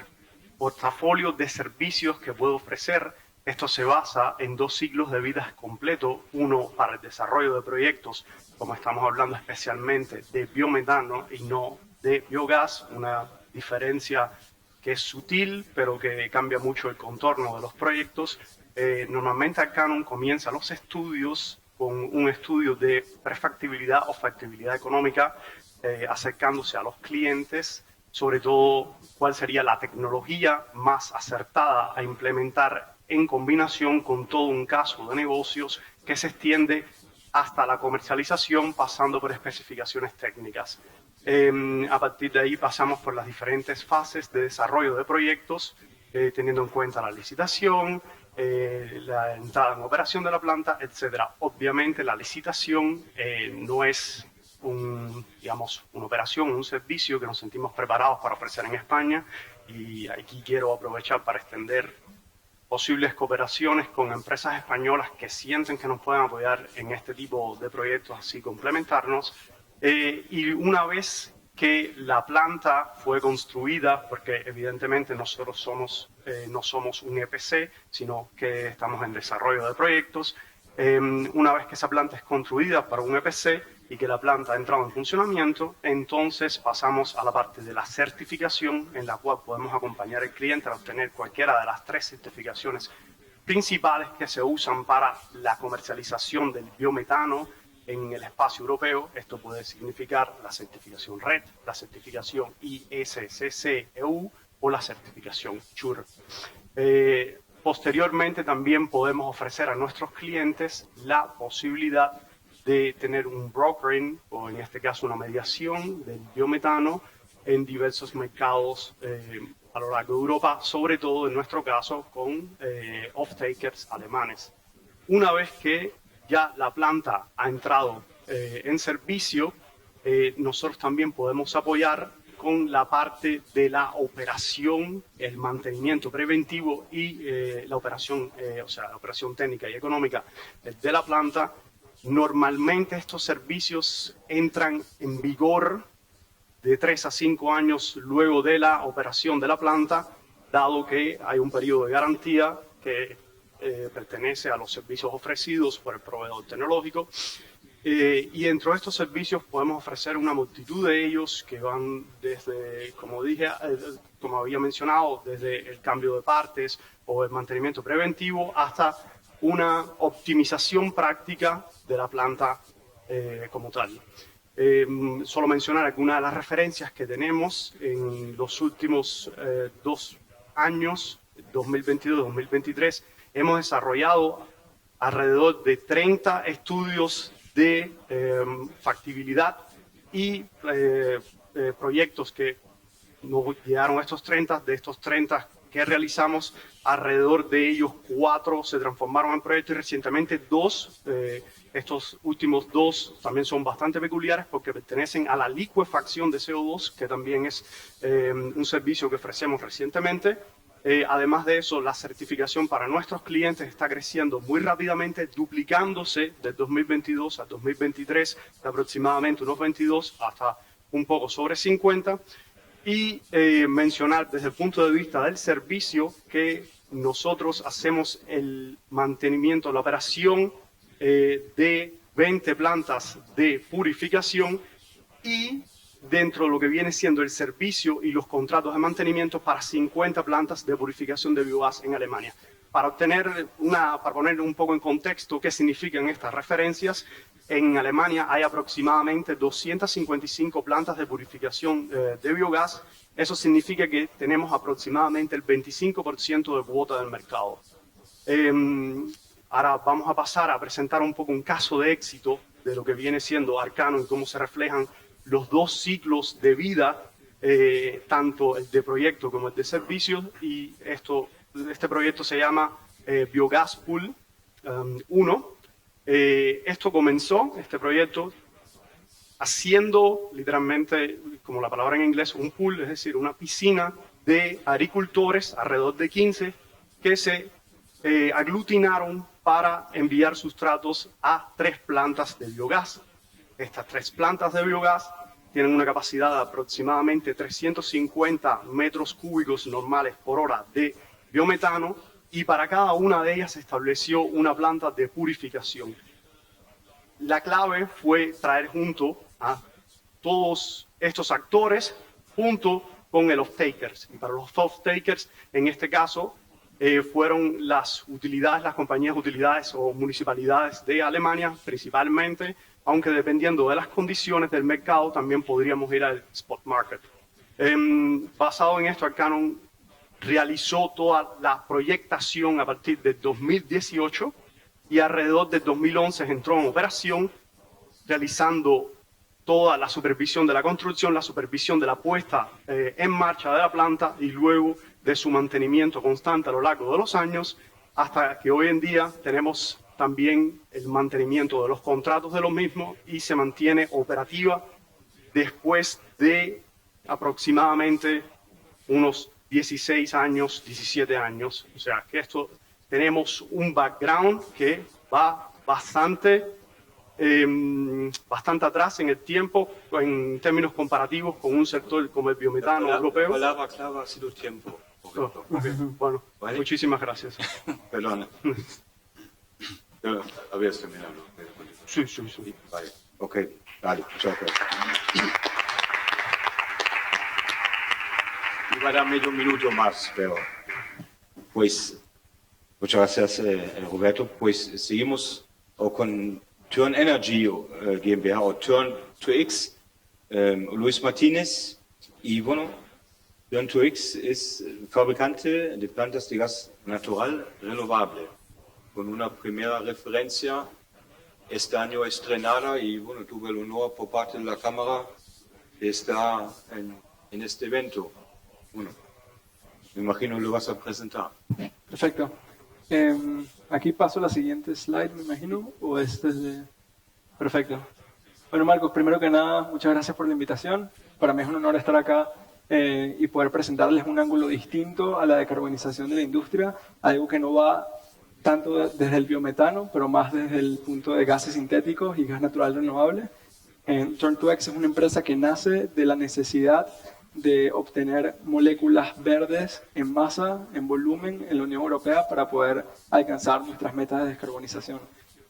portafolio de servicios que puedo ofrecer. Esto se basa en 2 ciclos de vida completos, uno para el desarrollo de proyectos, como estamos hablando especialmente de biometano y no de biogás, una diferencia que es sutil, pero que cambia mucho el contorno de los proyectos. Normalmente Arcanum comienza los estudios con un estudio de prefactibilidad o factibilidad económica, acercándose a los clientes, sobre todo cuál sería la tecnología más acertada a implementar en combinación con todo un caso de negocios que se extiende hasta la comercialización, pasando por especificaciones técnicas. A partir de ahí pasamos por las diferentes fases de desarrollo de proyectos, teniendo en cuenta la licitación, la entrada en operación de la planta, etc. Obviamente la licitación no es una operación, un servicio que nos sentimos preparados para ofrecer en España, y aquí quiero aprovechar para extender posibles cooperaciones con empresas españolas que sienten que nos pueden apoyar en este tipo de proyectos, así complementarnos. Y una vez que la planta fue construida, porque evidentemente nosotros no somos un EPC, sino que estamos en desarrollo de proyectos, una vez que esa planta es construida para un EPC y que la planta ha entrado en funcionamiento, entonces pasamos a la parte de la certificación, en la cual podemos acompañar al cliente a obtener cualquiera de las 3 certificaciones principales que se usan para la comercialización del biometano en el espacio europeo. Esto puede significar la certificación RED, la certificación ISCC-EU o la certificación SURE. Posteriormente también podemos ofrecer a nuestros clientes la posibilidad de tener un brokering, o en este caso una mediación del biometano en diversos mercados a lo largo de Europa, sobre todo en nuestro caso con off-takers alemanes. Una vez que ya la planta ha entrado en servicio, nosotros también podemos apoyar con la parte de la operación, el mantenimiento preventivo y la operación técnica y económica de la planta. Normalmente estos servicios entran en vigor de 3 a 5 años luego de la operación de la planta, dado que hay un periodo de garantía que pertenece a los servicios ofrecidos por el proveedor tecnológico. Y dentro de estos servicios podemos ofrecer una multitud de ellos que van desde, como había mencionado, desde el cambio de partes o el mantenimiento preventivo hasta una optimización práctica de la planta como tal. Solo mencionar algunas de las referencias que tenemos en los últimos 2 años, 2022-2023. Hemos desarrollado alrededor de 30 estudios de factibilidad y proyectos que nos llegaron a estos 30. De estos 30 que realizamos, alrededor de ellos 4 se transformaron en proyectos y recientemente 2. Estos últimos 2 también son bastante peculiares porque pertenecen a la licuefacción de CO2, que también es un servicio que ofrecemos recientemente. Además de eso, la certificación para nuestros clientes está creciendo muy rápidamente, duplicándose del 2022 al 2023, de aproximadamente unos 22 hasta un poco sobre 50. Y mencionar desde el punto de vista del servicio que nosotros hacemos el mantenimiento, la operación de 20 plantas de purificación y dentro de lo que viene siendo el servicio y los contratos de mantenimiento para 50 plantas de purificación de biogás en Alemania. Para poner un poco en contexto qué significan estas referencias, en Alemania hay aproximadamente 255 plantas de purificación de biogás. Eso significa que tenemos aproximadamente el 25% de cuota del mercado. Ahora vamos a pasar a presentar un poco un caso de éxito de lo que viene siendo Arcanum y cómo se reflejan los 2 ciclos de vida, tanto el de proyecto como el de servicios, y este proyecto se llama Biogas Pool 1. Esto comenzó, este proyecto, haciendo literalmente, como la palabra en inglés, un pool, es decir, una piscina de agricultores, alrededor de 15, que se aglutinaron para enviar sustratos a 3 plantas de biogás. Estas 3 plantas de biogás tienen una capacidad de aproximadamente 350 metros cúbicos normales por hora de biometano, y para cada una de ellas se estableció una planta de purificación. La clave fue traer junto a todos estos actores junto con el off-takers. Y para los off-takers, en este caso, fueron las utilidades, las compañías de utilidades o municipalidades de Alemania principalmente, aunque dependiendo de las condiciones del mercado también podríamos ir al spot market. Basado en esto, Arcanum realizó toda la proyectación a partir de 2018 y alrededor de 2011 entró en operación, realizando toda la supervisión de la construcción, la supervisión de la puesta en marcha de la planta y luego de su mantenimiento constante a lo largo de los años, hasta que hoy en día tenemos también el mantenimiento de los contratos de los mismos y se mantiene operativa después de aproximadamente unos 16 años, 17 años. O sea, que esto tenemos un background que va bastante atrás en el tiempo en términos comparativos con un sector como el biometano europeo. La palabra clave ha sido tiempo. Oh, okay. Bueno, ¿vale? Muchísimas gracias. Perdona. Habías terminado. Sí. Vale. Ok, dale, muchas gracias. Iba a dar medio minuto más, pero pues muchas gracias Roberto. Pues seguimos con Turn Energy GmbH o Turn2X, Luis Martínez. Y bueno, Turn2X es fabricante de plantas de gas natural renovable, con una primera referencia este año estrenada, y bueno, tuve el honor por parte de la Cámara de estar en este evento. Bueno, me imagino lo vas a presentar. Perfecto. Aquí paso la siguiente slide, me imagino, o Perfecto. Bueno, Marcos, primero que nada, muchas gracias por la invitación. Para mí es un honor estar acá y poder presentarles un ángulo distinto a la decarbonización de la industria, algo que no va tanto desde el biometano, pero más desde el punto de gases sintéticos y gas natural renovable. Turn2X es una empresa que nace de la necesidad de obtener moléculas verdes en masa, en volumen, en la Unión Europea para poder alcanzar nuestras metas de descarbonización.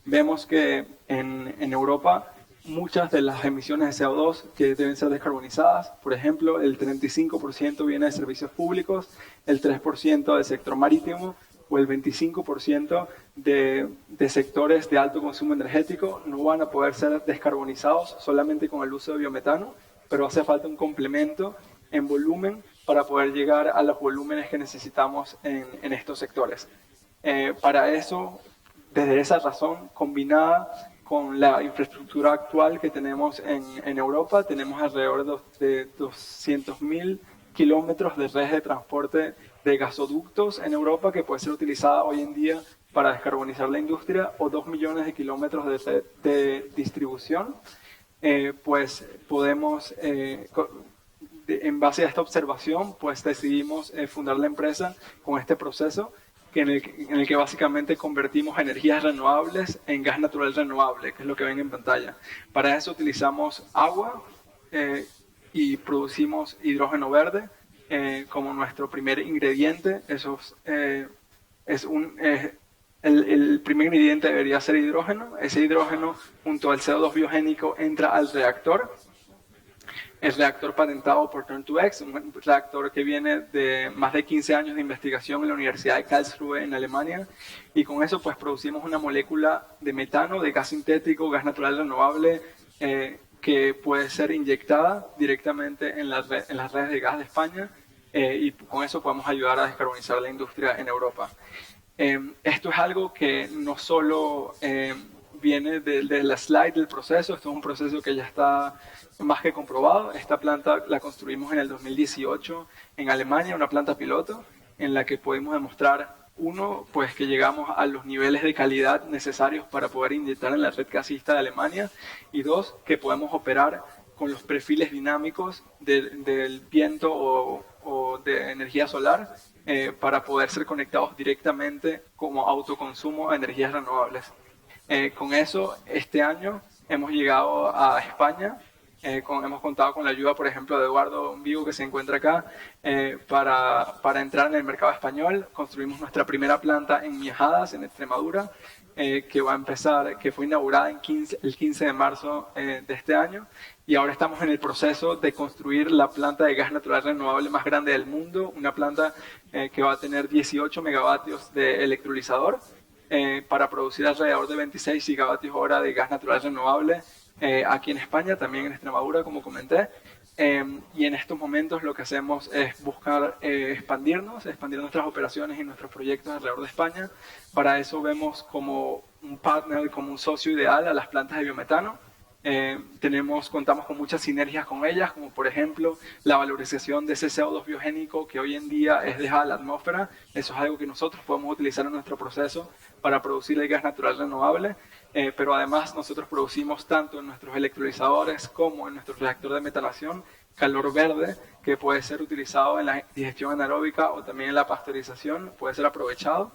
Vemos que en Europa muchas de las emisiones de CO2 que deben ser descarbonizadas, por ejemplo, el 35% viene de servicios públicos, el 3% del sector marítimo o el 25% de sectores de alto consumo energético no van a poder ser descarbonizados solamente con el uso de biometano, pero hace falta un complemento en volumen para poder llegar a los volúmenes que necesitamos en estos sectores. Para eso, desde esa razón, combinada con la infraestructura actual que tenemos en Europa, tenemos alrededor de 200.000 kilómetros de redes de transporte de gasoductos en Europa que puede ser utilizada hoy en día para descarbonizar la industria, o 2 millones de kilómetros de red de distribución. Pues podemos, en base a esta observación, pues decidimos fundar la empresa con este proceso en el que básicamente convertimos energías renovables en gas natural renovable, que es lo que ven en pantalla. Para eso utilizamos agua y producimos hidrógeno verde como nuestro primer ingrediente. Eso el primer ingrediente debería ser hidrógeno. Ese hidrógeno junto al CO2 biogénico entra al reactor. El reactor patentado por Turn2X, un reactor que viene de más de 15 años de investigación en la Universidad de Karlsruhe en Alemania, y con eso pues producimos una molécula de metano, de gas sintético, gas natural renovable, que puede ser inyectada directamente en las redes de gas de España, y con eso podemos ayudar a descarbonizar la industria en Europa. Esto es algo que no solo viene de la slide del proceso, esto es un proceso que ya está más que comprobado. Esta planta la construimos en el 2018 en Alemania, una planta piloto en la que pudimos demostrar, uno, pues que llegamos a los niveles de calidad necesarios para poder inyectar en la red gasista de Alemania, y dos, que podemos operar con los perfiles dinámicos del viento o de energía solar para poder ser conectados directamente como autoconsumo a energías renovables. Con eso, este año hemos llegado a España Hemos contado con la ayuda, por ejemplo, de Eduardo Vigo, que se encuentra acá, para entrar en el mercado español. Construimos nuestra primera planta en Miajadas, en Extremadura, que fue inaugurada el 15 de marzo de este año, y ahora estamos en el proceso de construir la planta de gas natural renovable más grande del mundo, una planta que va a tener 18 megavatios de electrolizador para producir alrededor de 26 gigavatios hora de gas natural renovable aquí en España, también en Extremadura, como comenté. Y en estos momentos lo que hacemos es buscar expandir nuestras operaciones y nuestros proyectos alrededor de España. Para eso vemos como un partner, como un socio ideal a las plantas de biometano. Contamos con muchas sinergias con ellas, como por ejemplo la valorización de ese CO2 biogénico que hoy en día es dejado a la atmósfera. Eso es algo que nosotros podemos utilizar en nuestro proceso para producir el gas natural renovable. Pero además nosotros producimos tanto en nuestros electrolizadores como en nuestro reactor de metalación calor verde, que puede ser utilizado en la digestión anaeróbica o también en la pasteurización, puede ser aprovechado.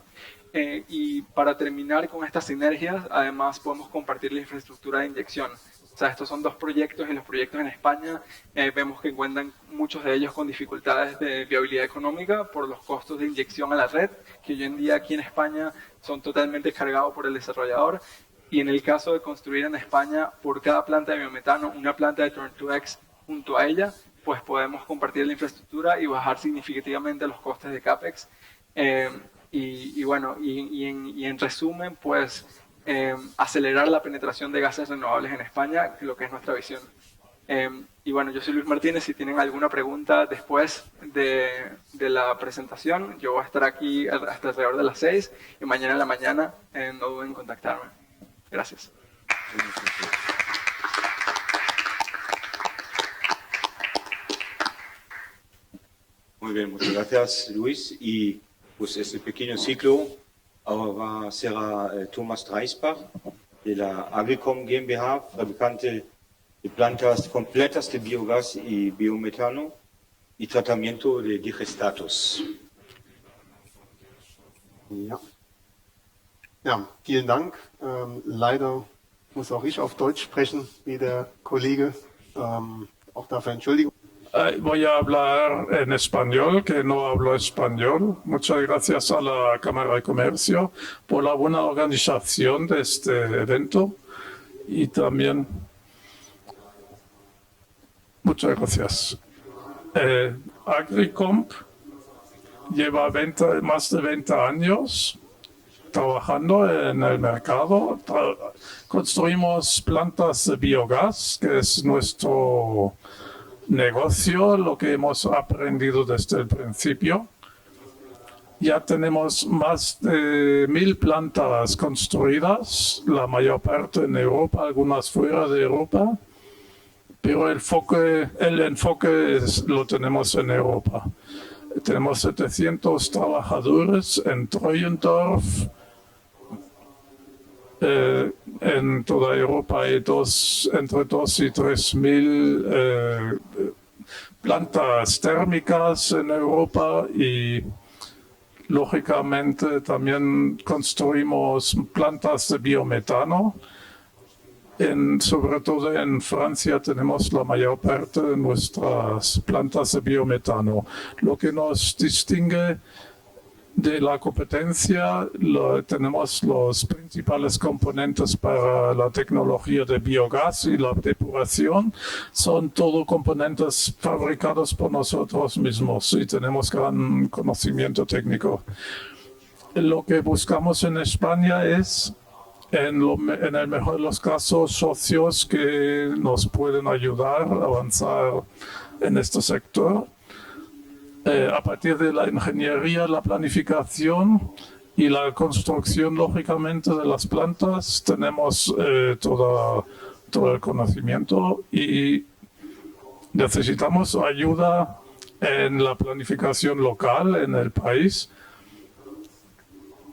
Y para terminar con estas sinergias, además podemos compartir la infraestructura de inyección. O sea, estos son dos proyectos, y los proyectos en España vemos que encuentran muchos de ellos con dificultades de viabilidad económica por los costos de inyección a la red, que hoy en día aquí en España son totalmente cargados por el desarrollador. Y en el caso de construir en España, por cada planta de biometano, una planta de Turn2X junto a ella, pues podemos compartir la infraestructura y bajar significativamente los costes de CAPEX. Y en resumen, pues acelerar la penetración de gases renovables en España, lo que es nuestra visión. Yo soy Luis Martínez. Si tienen alguna pregunta después de la presentación, yo voy a estar aquí hasta alrededor de las 6, y mañana en la mañana no duden en contactarme. Gracias. Muy bien, muchas gracias, Luis. Y pues este pequeño ciclo ahora va a ser a Thomas Dreisbach, de la Agricom GmbH, fabricante de plantas completas de biogás y biometano y tratamiento de digestatos. Ja, vielen Dank. Leider muss auch ich auf Deutsch sprechen, wie der Kollege. Auch dafür Entschuldigung. Voy a hablar en español, que no hablo español. Muchas gracias a la Cámara de Comercio por la buena organización de este evento. Y también, muchas gracias. Agricomp lleva más de 20 años trabajando en el mercado. Construimos plantas de biogás, que es nuestro negocio, lo que hemos aprendido desde el principio. Ya tenemos más de 1000 plantas construidas, la mayor parte en Europa, algunas fuera de Europa, pero el enfoque lo tenemos en Europa. Tenemos 700 trabajadores en Treuendorf. En toda Europa hay entre 2 y 3.000 plantas térmicas en Europa, y lógicamente también construimos plantas de biometano. Sobre todo en Francia tenemos la mayor parte de nuestras plantas de biometano. Lo que nos distingue de la competencia, tenemos los principales componentes para la tecnología de biogás y la depuración. Son todo componentes fabricados por nosotros mismos y tenemos gran conocimiento técnico. Lo que buscamos en España es, en el mejor de los casos, socios que nos pueden ayudar a avanzar en este sector. A partir de la ingeniería, la planificación y la construcción, lógicamente, de las plantas, tenemos todo el conocimiento, y necesitamos ayuda en la planificación local en el país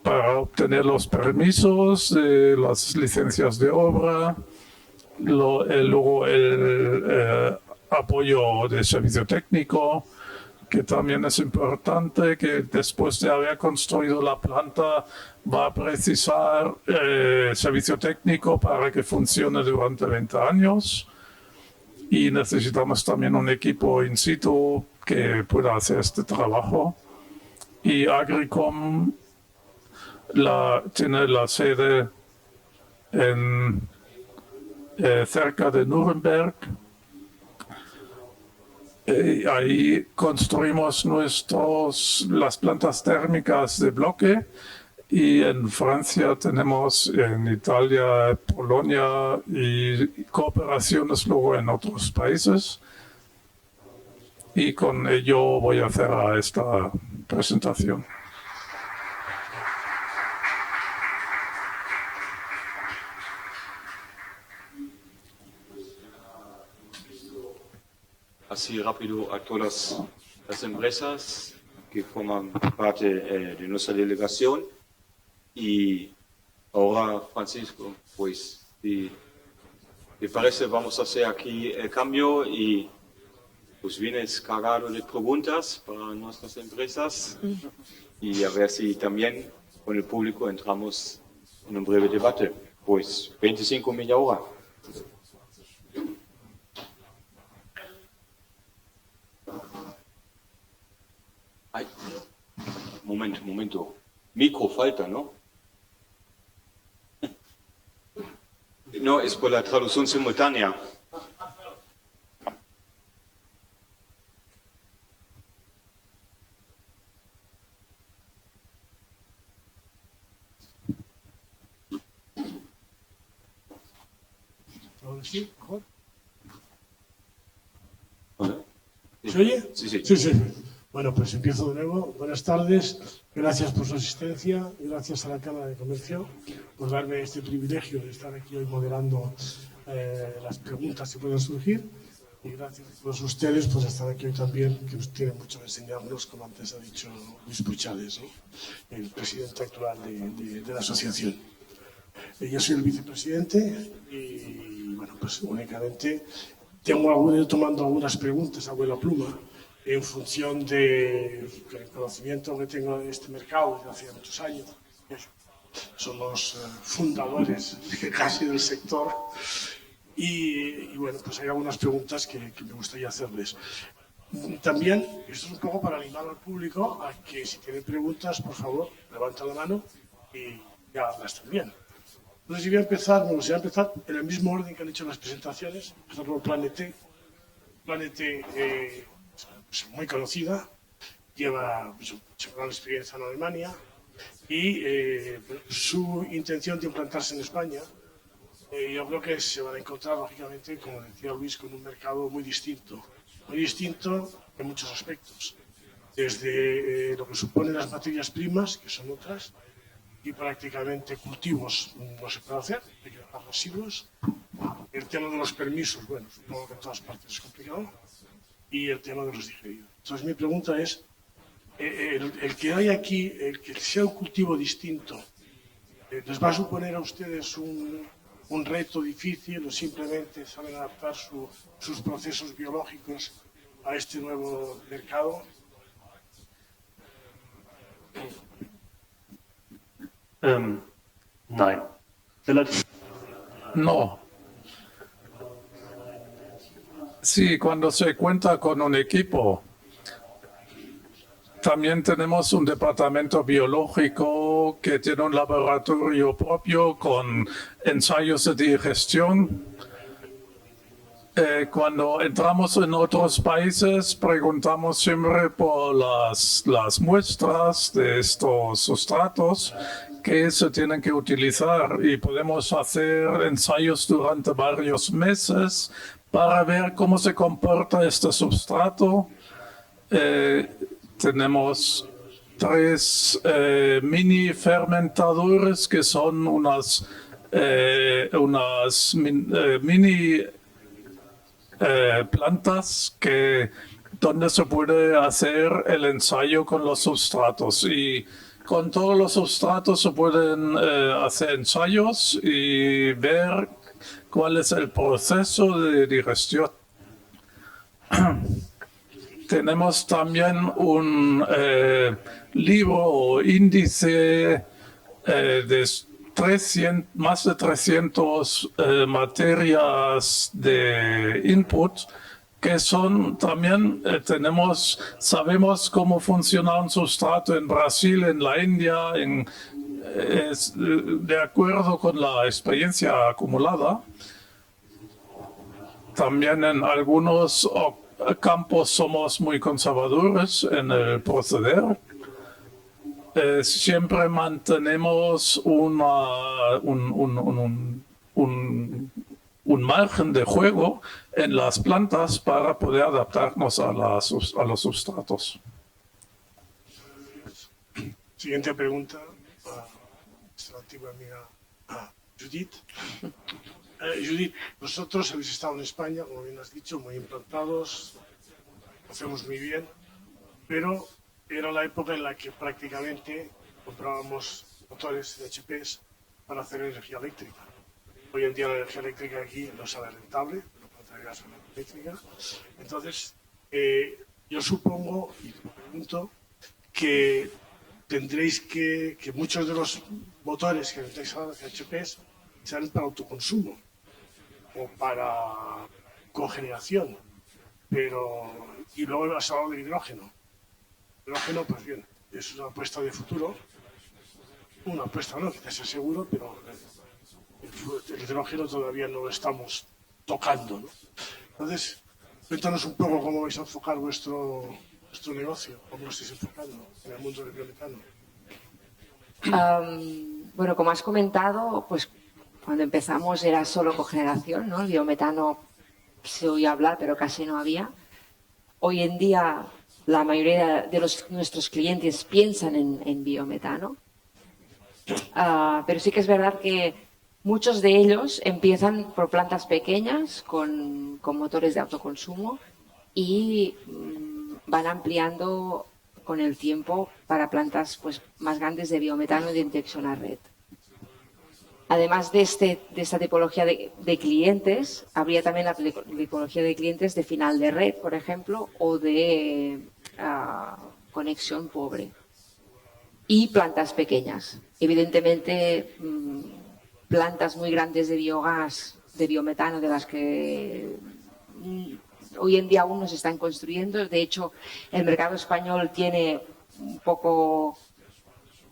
para obtener los permisos, las licencias de obra, luego el apoyo de servicio técnico, que también es importante, que después de haber construido la planta va a precisar servicio técnico para que funcione durante 20 años. y necesitamos también un equipo in situ que pueda hacer este trabajo. Y Agricom tiene la sede cerca de Nuremberg. Ahí construimos las plantas térmicas de bloque, y en Francia tenemos, en Italia, Polonia y cooperaciones luego en otros países. Y con ello voy a cerrar esta presentación. Así rápido a todas las empresas que forman parte de nuestra delegación. Y ahora, Francisco, pues, si te parece, vamos a hacer aquí el cambio y pues vienes cargado de preguntas para nuestras empresas y a ver si también con el público entramos en un breve debate. Pues 25 media hora. Ay, momento. Micro falta, ¿no? No, es por la traducción simultánea. ¿Sí? ¿Mejor? ¿Se oye? Sí. Sí. Bueno, pues empiezo de nuevo. Buenas tardes. Gracias por su asistencia y gracias a la Cámara de Comercio por darme este privilegio de estar aquí hoy moderando las preguntas que puedan surgir. Y gracias a todos ustedes por estar aquí hoy también, que nos tienen mucho que enseñarnos, como antes ha dicho Luis Puchales, ¿no? El presidente actual de la asociación. Yo soy el vicepresidente y, bueno, pues únicamente ido tomando algunas preguntas a vuela pluma en función del conocimiento que tengo de este mercado desde hace muchos años. Somos fundadores casi del sector y, bueno, pues hay algunas preguntas que me gustaría hacerles. También, esto es un poco para animar al público a que si tienen preguntas, por favor, levanten la mano y háganlas también. Entonces, me gustaría empezar en el mismo orden que han hecho las presentaciones, empezar por Planet. Planet es muy conocida, lleva mucha gran experiencia en Alemania y su intención de implantarse en España, yo creo que se van a encontrar, lógicamente, como decía Luis, con un mercado muy distinto en muchos aspectos, desde lo que suponen las materias primas, que son otras, y prácticamente cultivos no se puede hacer, hay que dejar residuos. El tema de los permisos, bueno, supongo que en todas partes es complicado. Y el tema de los digeridos. Entonces mi pregunta es, el que hay aquí, el que sea un cultivo distinto, ¿les va a suponer a ustedes un reto difícil o simplemente saben adaptar sus procesos biológicos a este nuevo mercado? Nein. No. Sí, cuando se cuenta con un equipo, también tenemos un departamento biológico que tiene un laboratorio propio con ensayos de digestión. Cuando entramos en otros países, preguntamos siempre por las muestras de estos sustratos que se tienen que utilizar y podemos hacer ensayos durante varios meses para ver cómo se comporta este sustrato. Tenemos 3 mini fermentadores que son unas mini plantas donde se puede hacer el ensayo con los sustratos y con todos los sustratos se pueden hacer ensayos y ver cuál es el proceso de digestión. Tenemos también un libro o índice más de 300 materias de input que son también, sabemos cómo funciona un sustrato en Brasil, en la India, de acuerdo con la experiencia acumulada. También en algunos campos somos muy conservadores en el proceder. Siempre mantenemos un margen de juego en las plantas para poder adaptarnos a los sustratos. Siguiente pregunta a nuestra antigua amiga Judith. Judith, vosotros habéis estado en España, como bien has dicho, muy implantados, lo hacemos muy bien, pero era la época en la que prácticamente comprábamos motores de HPs para hacer energía eléctrica. Hoy en día la energía eléctrica aquí no sale rentable, no puede traer gas eléctrica. Entonces, yo supongo y pregunto que tendréis que muchos de los motores que metéis ahora de HPs sean para autoconsumo o para cogeneración, y luego has hablado del hidrógeno. El hidrógeno, pues bien, es una apuesta de futuro, una apuesta no, quizás sea seguro, pero el hidrógeno todavía no lo estamos tocando, ¿no? Entonces, cuéntanos un poco cómo vais a enfocar vuestro negocio, cómo lo estáis enfocando en el mundo del biometano. Bueno, como has comentado, pues cuando empezamos era solo cogeneración, ¿no? El biometano se oía hablar, pero casi no había. Hoy en día la mayoría de nuestros clientes piensan en biometano, pero sí que es verdad que muchos de ellos empiezan por plantas pequeñas con motores de autoconsumo y van ampliando con el tiempo para plantas pues, más grandes de biometano y de inyección a red. Además de esta tipología de clientes, habría también la tipología de clientes de final de red, por ejemplo, o de conexión pobre. Y plantas pequeñas. Evidentemente, plantas muy grandes de biogás, de biometano, de las que hoy en día aún no se están construyendo. De hecho, el mercado español tiene un poco,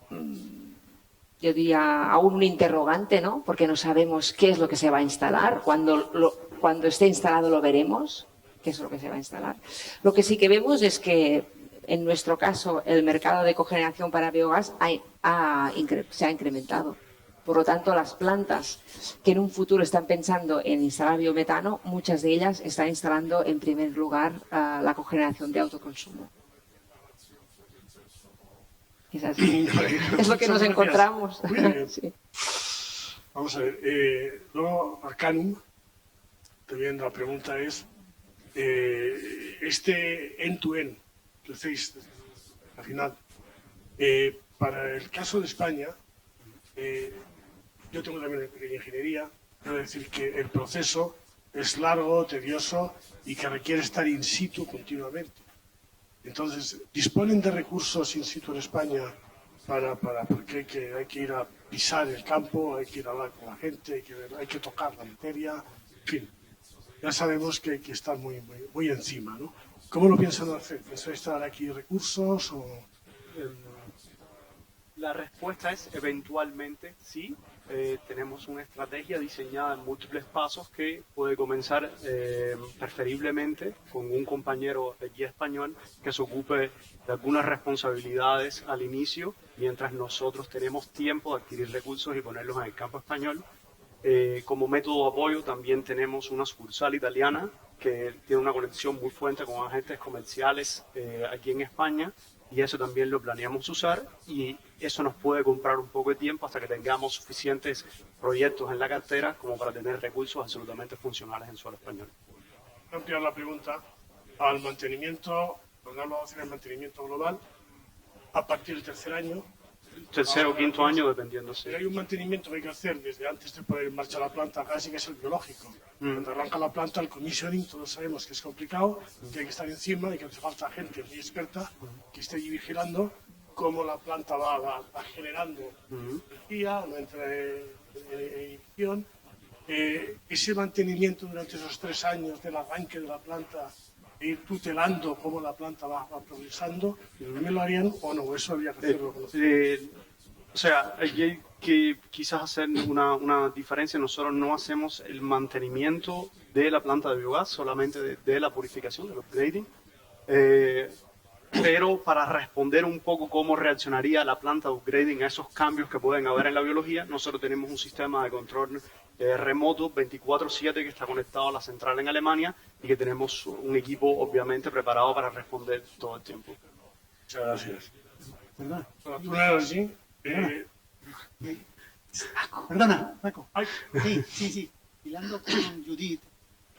yo diría, aún un interrogante, ¿no? Porque no sabemos qué es lo que se va a instalar. Cuando esté instalado lo veremos, qué es lo que se va a instalar. Lo que sí que vemos es que, en nuestro caso, el mercado de cogeneración para biogás se ha incrementado. Por lo tanto, las plantas que en un futuro están pensando en instalar biometano, muchas de ellas están instalando en primer lugar la cogeneración de autoconsumo. Es así. Es lo que nos encontramos. Sí. Vamos a ver. Luego, Arcanum, también la pregunta es, este end-to-end que hacéis al final, para el caso de España, yo tengo también pequeña ingeniería, quiero decir que el proceso es largo, tedioso y que requiere estar in situ continuamente. Entonces, ¿disponen de recursos in situ en España porque hay que ir a pisar el campo, hay que ir a hablar con la gente, hay que tocar la materia? En fin, ya sabemos que hay que estar muy encima, ¿no? ¿Cómo lo piensan hacer? ¿Piensan estar aquí recursos o...? La respuesta es eventualmente sí. Tenemos una estrategia diseñada en múltiples pasos que puede comenzar preferiblemente con un compañero de guía español que se ocupe de algunas responsabilidades al inicio, mientras nosotros tenemos tiempo de adquirir recursos y ponerlos en el campo español. Como método de apoyo también tenemos una sucursal italiana que tiene una conexión muy fuerte con agentes comerciales aquí en España, y eso también lo planeamos usar, y eso nos puede comprar un poco de tiempo hasta que tengamos suficientes proyectos en la cartera como para tener recursos absolutamente funcionales en suelo español. Voy a ampliar la pregunta al mantenimiento, donde hablo de hacer el mantenimiento global a partir del tercer año. Tercer o quinto año, dependiendo. Sí. Pero hay un mantenimiento que hay que hacer desde antes de poner en marcha la planta, casi que es el biológico. Cuando arranca la planta, el commissioning, todos sabemos que es complicado, que hay que estar encima y que hace falta gente muy experta que esté allí vigilando cómo la planta va generando energía, no entra en edición. Ese mantenimiento durante esos 3 años del arranque de la planta, e ir tutelando cómo la planta va progresando, ¿también lo harían o no? Eso habría que hacerlo con los... O sea, hay que quizás hacer una diferencia. Nosotros no hacemos el mantenimiento de la planta de biogás, solamente de la purificación, del upgrading. Pero para responder un poco cómo reaccionaría la planta de upgrading a esos cambios que pueden haber en la biología, nosotros tenemos un sistema de control remoto 24/7 que está conectado a la central en Alemania y que tenemos un equipo obviamente preparado para responder todo el tiempo. Muchas gracias. Perdona, Paco. Sí. Hilando con Judith,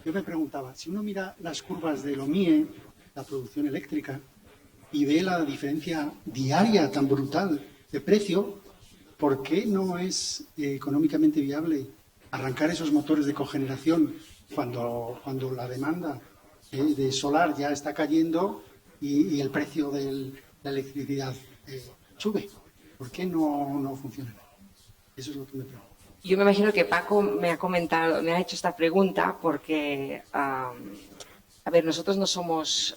yo me preguntaba, si uno mira las curvas del OMIE, la producción eléctrica, y ve la diferencia diaria tan brutal de precio, ¿por qué no es económicamente viable arrancar esos motores de cogeneración cuando la demanda de solar ya está cayendo y el precio de la electricidad sube? ¿Por qué no funciona? Eso es lo que me pregunto. Yo me imagino que Paco me ha hecho esta pregunta porque, a ver, nosotros no somos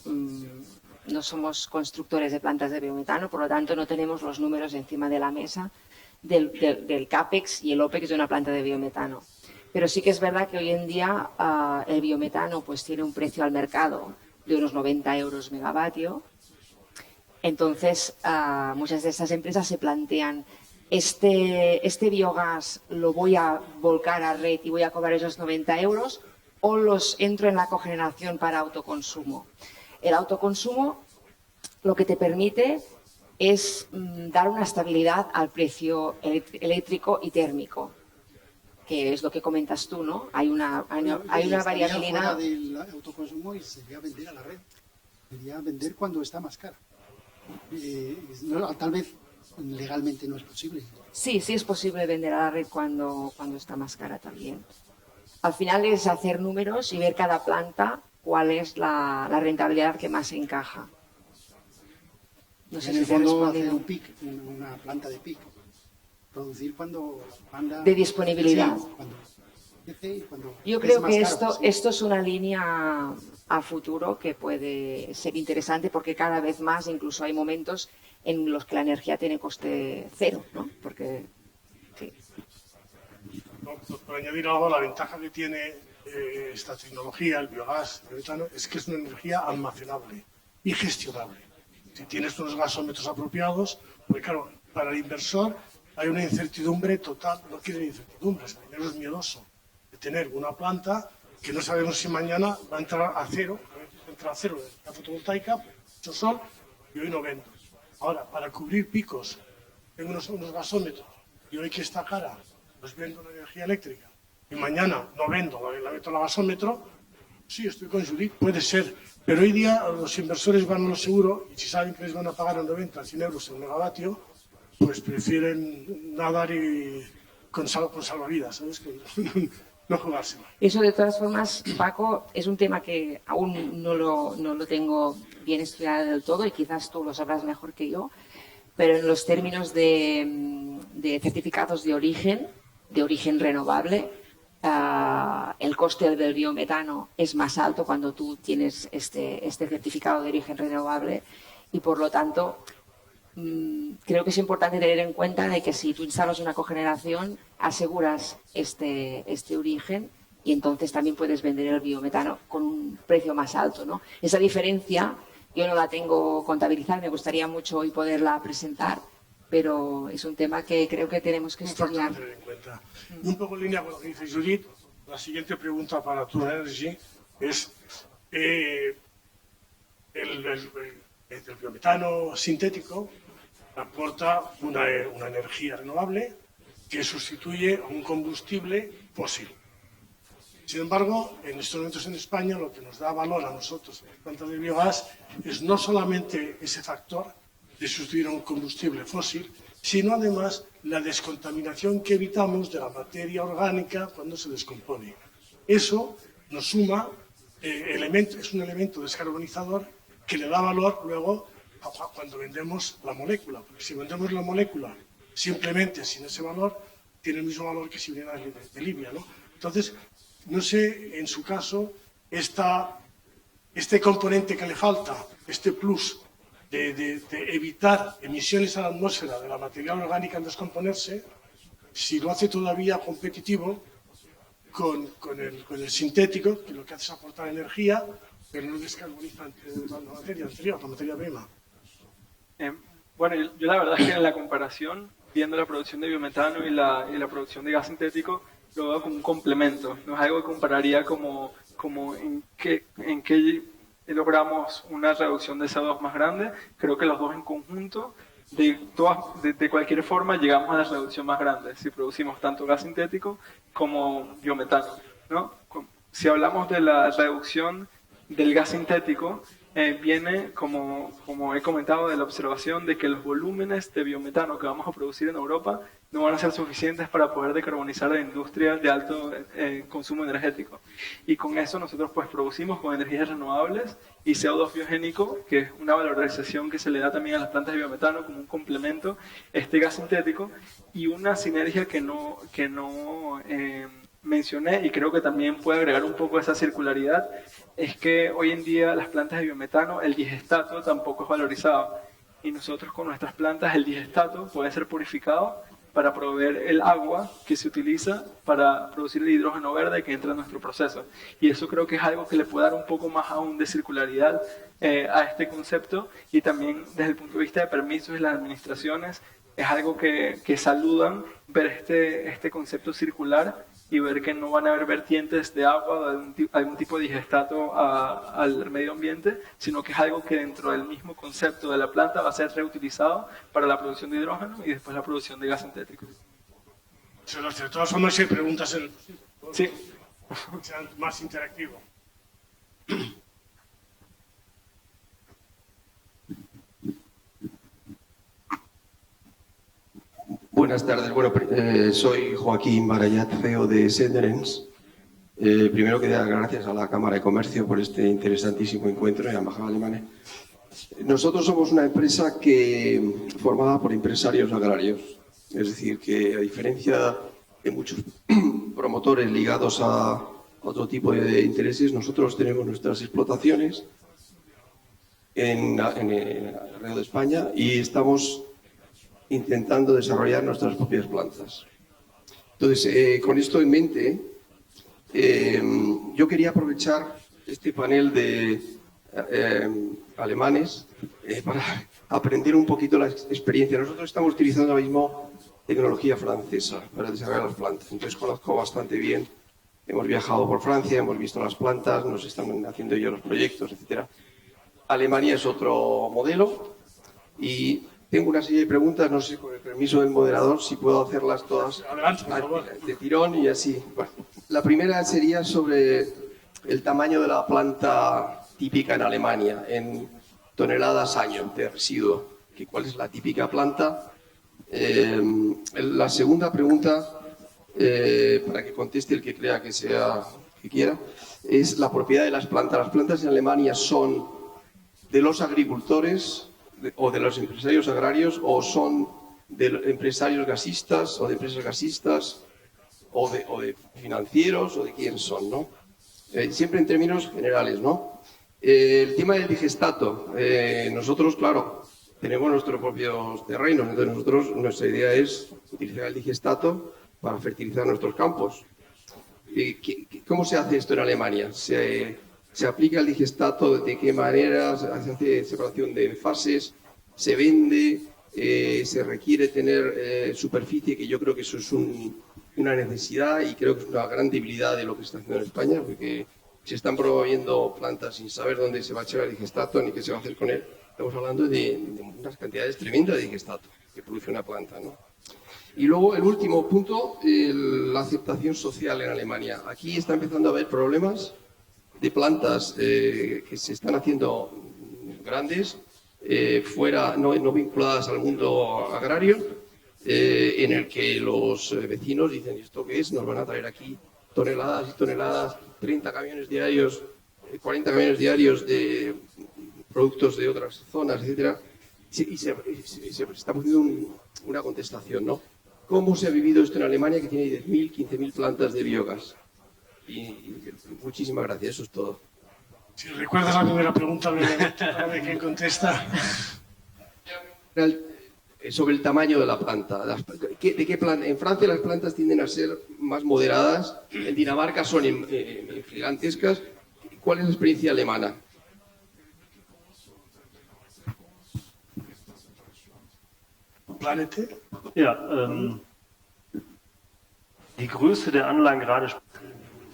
constructores de plantas de biometano, por lo tanto no tenemos los números encima de la mesa del CAPEX y el OPEX de una planta de biometano. Pero sí que es verdad que hoy en día el biometano pues tiene un precio al mercado de unos 90 euros megavatio. Entonces, muchas de estas empresas se plantean, este biogás lo voy a volcar a red y voy a cobrar esos 90 euros o los entro en la cogeneración para autoconsumo. El autoconsumo lo que te permite es dar una estabilidad al precio eléctrico y térmico, que es lo que comentas tú, ¿no? Hay una variabilidad. Fuera del autoconsumo y sería vender a la red. Sería vender cuando está más cara. Tal vez legalmente no es posible. Sí es posible vender a la red cuando está más cara también. Al final es hacer números y ver cada planta cuál es la rentabilidad que más encaja. No sé en si el te he fondo respondido. hacer un PIC, una planta de PIC. Producir cuando anda... De disponibilidad. Sí, cuando empiece y cuando Yo creo que más caro, esto es una línea a futuro que puede ser interesante porque cada vez más incluso hay momentos en los que la energía tiene coste cero, ¿no? Porque, sí. Por añadir algo, la ventaja que tiene esta tecnología, el biogás, el metano, es que es una energía almacenable y gestionable. Si tienes unos gasómetros apropiados, porque claro, para el inversor hay una incertidumbre total, no quiere incertidumbres, el dinero es miedoso de tener una planta que no sabemos si mañana va a entrar a cero, la fotovoltaica, mucho sol, y hoy no vendo. Ahora, para cubrir picos, tengo unos gasómetros, y hoy que está cara, pues vendo la energía eléctrica, y mañana no vendo, la meto al gasómetro, sí, estoy con Judith, puede ser, pero hoy día los inversores van a lo seguro, y si saben que les van a pagar en 90, 100 euros el megavatio, pues prefieren nadar con salvavidas, ¿sabes? No jugársela. Eso, de todas formas, Paco, es un tema que aún no lo tengo bien estudiado del todo y quizás tú lo sabrás mejor que yo, pero en los términos de certificados de origen renovable, el coste del biometano es más alto cuando tú tienes este certificado de origen renovable y, por lo tanto, creo que es importante tener en cuenta de que si tú instalas una cogeneración, aseguras este origen y entonces también puedes vender el biometano con un precio más alto, ¿no? Esa diferencia yo no la tengo contabilizada, me gustaría mucho hoy poderla presentar, pero es un tema que creo que tenemos que estudiar. Tener en cuenta. Y un poco en línea con lo que dice Judith, la siguiente pregunta para True Energy es el biometano sintético aporta una energía renovable que sustituye un combustible fósil. Sin embargo, en estos momentos en España lo que nos da valor a nosotros en las plantas de biogás es no solamente ese factor de sustituir a un combustible fósil, sino además la descontaminación que evitamos de la materia orgánica cuando se descompone. Eso nos suma es un elemento descarbonizador que le da valor luego cuando vendemos la molécula. Porque si vendemos la molécula simplemente sin ese valor, tiene el mismo valor que si viniera de Libia, ¿no? Entonces, no sé, en su caso, este componente que le falta, este plus de evitar emisiones a la atmósfera de la materia orgánica en descomponerse, si lo hace todavía competitivo con el sintético, que lo que hace es aportar energía, pero no descarboniza la materia anterior, la materia prima. Bueno, yo la verdad es que en la comparación, viendo la producción de biometano y la producción de gas sintético, lo veo como un complemento. No es algo que compararía como en qué logramos una reducción de CO2 más grande. Creo que los dos en conjunto, de cualquier forma, llegamos a la reducción más grande si producimos tanto gas sintético como biometano, ¿no? Si hablamos de la reducción del gas sintético, viene, como he comentado, de la observación de que los volúmenes de biometano que vamos a producir en Europa no van a ser suficientes para poder decarbonizar la industria de alto consumo energético. Y con eso nosotros pues producimos con energías renovables y CO2 biogénico, que es una valorización que se le da también a las plantas de biometano como un complemento, este gas sintético, y una sinergia que no mencioné, y creo que también puede agregar un poco esa circularidad, es que hoy en día las plantas de biometano, el digestato tampoco es valorizado. Y nosotros con nuestras plantas, el digestato puede ser purificado para proveer el agua que se utiliza para producir el hidrógeno verde que entra en nuestro proceso. Y eso creo que es algo que le puede dar un poco más aún de circularidad a este concepto, y también desde el punto de vista de permisos y las administraciones es algo que saludan ver este concepto circular y ver que no van a haber vertientes de agua o de algún tipo de digestato al medio ambiente, sino que es algo que dentro del mismo concepto de la planta va a ser reutilizado para la producción de hidrógeno y después la producción de gas sintético. De todas formas, si hay preguntas en el sí. sean más interactivo. Buenas tardes. Bueno, soy Joaquín Barayat, CEO de Senderens. Primero que dar gracias a la Cámara de Comercio por este interesantísimo encuentro y a la Embajada Alemana. Nosotros somos una empresa formada por empresarios agrarios. Es decir, que a diferencia de muchos promotores ligados a otro tipo de intereses, nosotros tenemos nuestras explotaciones alrededor de España y estamos intentando desarrollar nuestras propias plantas. Entonces, con esto en mente, yo quería aprovechar este panel de alemanes para aprender un poquito la experiencia. Nosotros estamos utilizando ahora mismo tecnología francesa para desarrollar las plantas, entonces conozco bastante bien. Hemos viajado por Francia, hemos visto las plantas, nos están haciendo ellos los proyectos, etc. Alemania es otro modelo y tengo una serie de preguntas, no sé, con el permiso del moderador, si puedo hacerlas todas de tirón y así. Bueno, la primera sería sobre el tamaño de la planta típica en Alemania, en toneladas año de residuo. ¿Cuál es la típica planta? La segunda pregunta, para que conteste el que crea que quiera, es la propiedad de las plantas. ¿Las plantas en Alemania son de los agricultores o de los empresarios agrarios, o son de empresarios gasistas o de empresas gasistas o de financieros, o de quién son, ¿no? Siempre en términos generales, ¿no? El tema del digestato. Nosotros, claro, tenemos nuestros propios terrenos, entonces nuestra idea es utilizar el digestato para fertilizar nuestros campos. ¿Cómo se hace esto en Alemania? ¿Se aplica el digestato? ¿De qué manera? ¿Se hace separación de fases? ¿Se vende? ¿Se requiere tener superficie? Que yo creo que eso es una necesidad y creo que es una gran debilidad de lo que se está haciendo en España, porque se están promoviendo plantas sin saber dónde se va a echar el digestato ni qué se va a hacer con él. Estamos hablando de unas cantidades tremendas de digestato que produce una planta, ¿no? Y luego el último punto, la aceptación social en Alemania. Aquí está empezando a haber problemas de plantas que se están haciendo grandes, fuera, no vinculadas al mundo agrario, en el que los vecinos dicen, ¿esto qué es? Nos van a traer aquí toneladas y toneladas, 30 camiones diarios, 40 camiones diarios de productos de otras zonas, etcétera, y se está poniendo una contestación, ¿no? ¿Cómo se ha vivido esto en Alemania, que tiene 10.000, 15.000 plantas de biogás? Y muchísimas gracias, eso es todo. Si recuerdas la primera pregunta, para ver quién contesta. Sobre el tamaño de la planta. En Francia las plantas tienden a ser más moderadas, en Dinamarca son gigantescas. ¿Cuál es la experiencia alemana? Planete. Ja, die Größe der Anlagen gerade.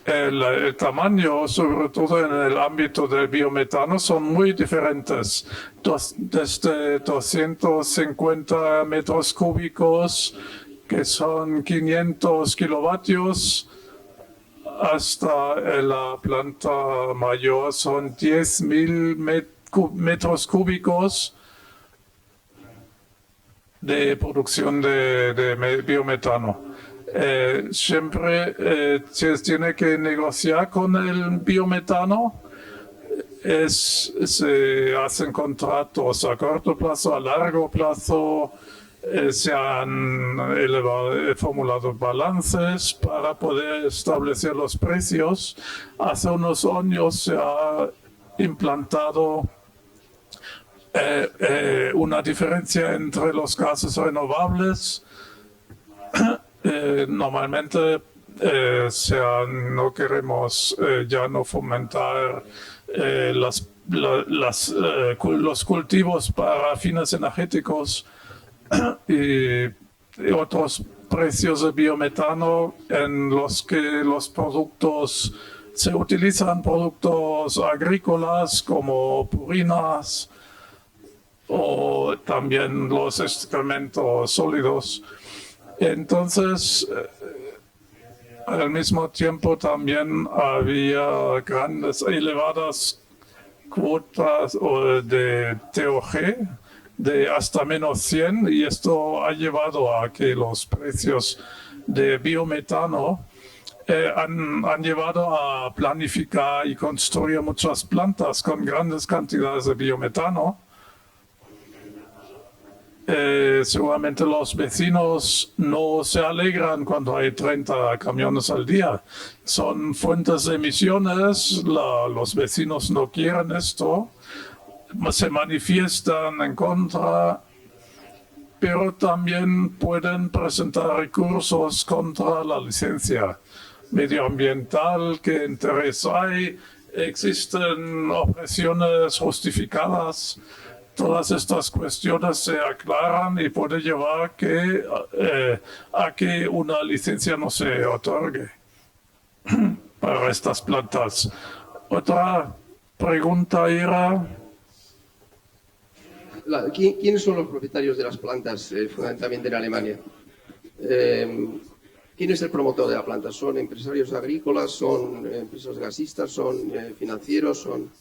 El tamaño, sobre todo en el ámbito del biometano, son muy diferentes. Desde 250 metros cúbicos, que son 500 kilovatios, hasta la planta mayor son 10.000 metros cúbicos de producción de biometano. Siempre se tiene que negociar con el biometano. Se hacen contratos a corto plazo, a largo plazo. Se han formulado balances para poder establecer los precios. Hace unos años se ha implantado una diferencia entre los gases renovables. Normalmente no queremos ya no fomentar los cultivos para fines energéticos y otros precios de biometano en los que los productos se utilizan productos agrícolas como purinas o también los excrementos sólidos. Entonces, al mismo tiempo también había elevadas cuotas de TOG de hasta menos 100 y esto ha llevado a que los precios de biometano han llevado a planificar y construir muchas plantas con grandes cantidades de biometano. Seguramente los vecinos no se alegran cuando hay 30 camiones al día. Son fuentes de emisiones, los vecinos no quieren esto, se manifiestan en contra, pero también pueden presentar recursos contra la licencia medioambiental. ¿Qué interés hay? Existen objeciones justificadas. Todas estas cuestiones se aclaran y puede llevar a que una licencia no se otorgue para estas plantas. Otra pregunta era... ¿Quiénes son los propietarios de las plantas, fundamentalmente en Alemania? ¿Quién es el promotor de la planta? ¿Son empresarios agrícolas? ¿Son empresas gasistas? ¿Son financieros? ¿Son...?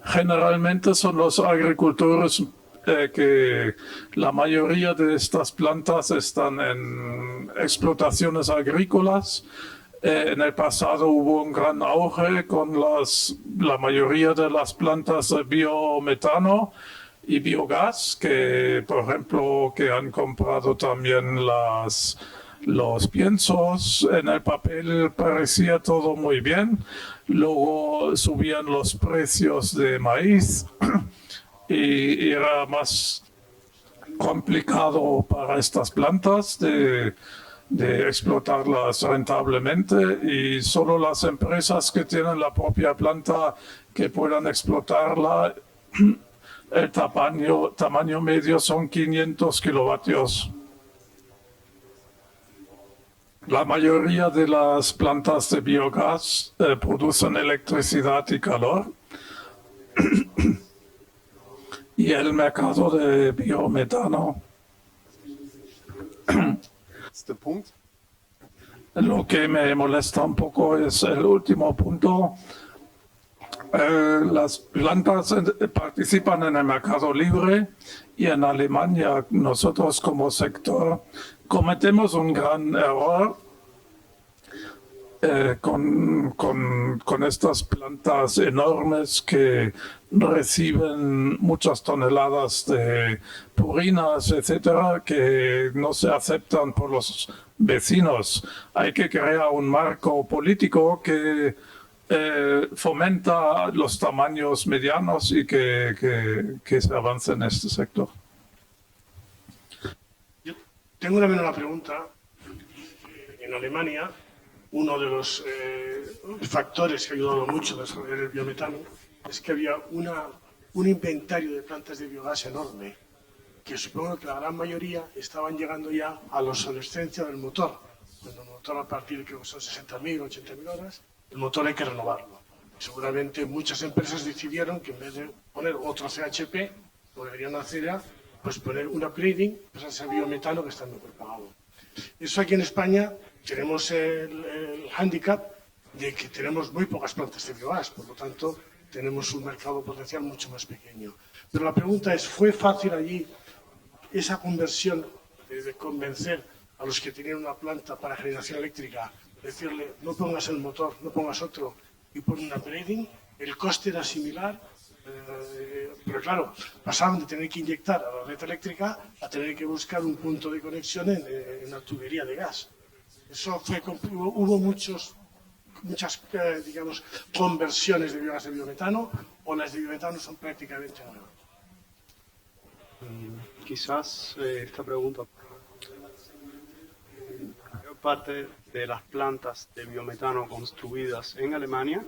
Generalmente son los agricultores que la mayoría de estas plantas están en explotaciones agrícolas. En el pasado hubo un gran auge con la mayoría de las plantas de biometano y biogás, que por ejemplo que han comprado también los piensos. En el papel parecía todo muy bien. Luego subían los precios de maíz y era más complicado para estas plantas de explotarlas rentablemente, y solo las empresas que tienen la propia planta que puedan explotarla, el tamaño medio son 500 kilovatios. La mayoría de las plantas de biogás producen electricidad y calor. Y el mercado de biometano. Lo que me molesta un poco es el último punto. Las plantas participan en el mercado libre y en Alemania nosotros como sector cometemos un gran error con estas plantas enormes que reciben muchas toneladas de purinas, etcétera, que no se aceptan por los vecinos. Hay que crear un marco político que fomenta los tamaños medianos y que se avance en este sector. Yo tengo también una pregunta. En Alemania, uno de los factores que ha ayudado mucho a desarrollar el biometano es que había un inventario de plantas de biogás enorme, que supongo que la gran mayoría estaban llegando ya a la obsolescencia del motor. Cuando el motor, a partir de que son 60.000, 80.000 horas, el motor hay que renovarlo. Seguramente muchas empresas decidieron que en vez de poner otro CHP, lo que deberían hacer era pues poner un upgrading, pues ese biometano que está mejor pagado. Eso aquí en España tenemos el hándicap de que tenemos muy pocas plantas de biogás, por lo tanto tenemos un mercado potencial mucho más pequeño. Pero la pregunta es, ¿fue fácil allí esa conversión de convencer a los que tenían una planta para generación eléctrica, decirle no pongas el motor, no pongas otro y pon un upgrading? ¿El coste era similar? Pero claro, pasaban de tener que inyectar a la red eléctrica a tener que buscar un punto de conexión en la tubería de gas. Eso fue, hubo muchas digamos, conversiones de biogás de biometano, o las de biometano son prácticamente nuevas. Quizás esta pregunta, la mayor parte de las plantas de biometano construidas en Alemania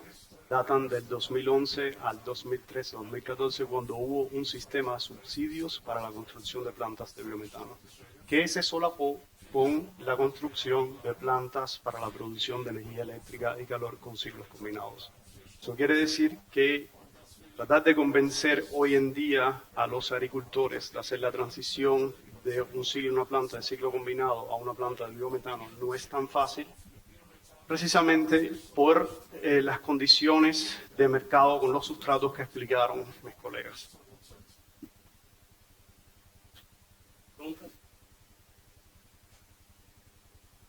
datan del 2011 al 2013, 2014, cuando hubo un sistema de subsidios para la construcción de plantas de biometano, que se solapó con la construcción de plantas para la producción de energía eléctrica y calor con ciclos combinados. Eso quiere decir que tratar de convencer hoy en día a los agricultores de hacer la transición de una planta de ciclo combinado a una planta de biometano no es tan fácil, precisamente por las condiciones de mercado con los sustratos que explicaron mis colegas.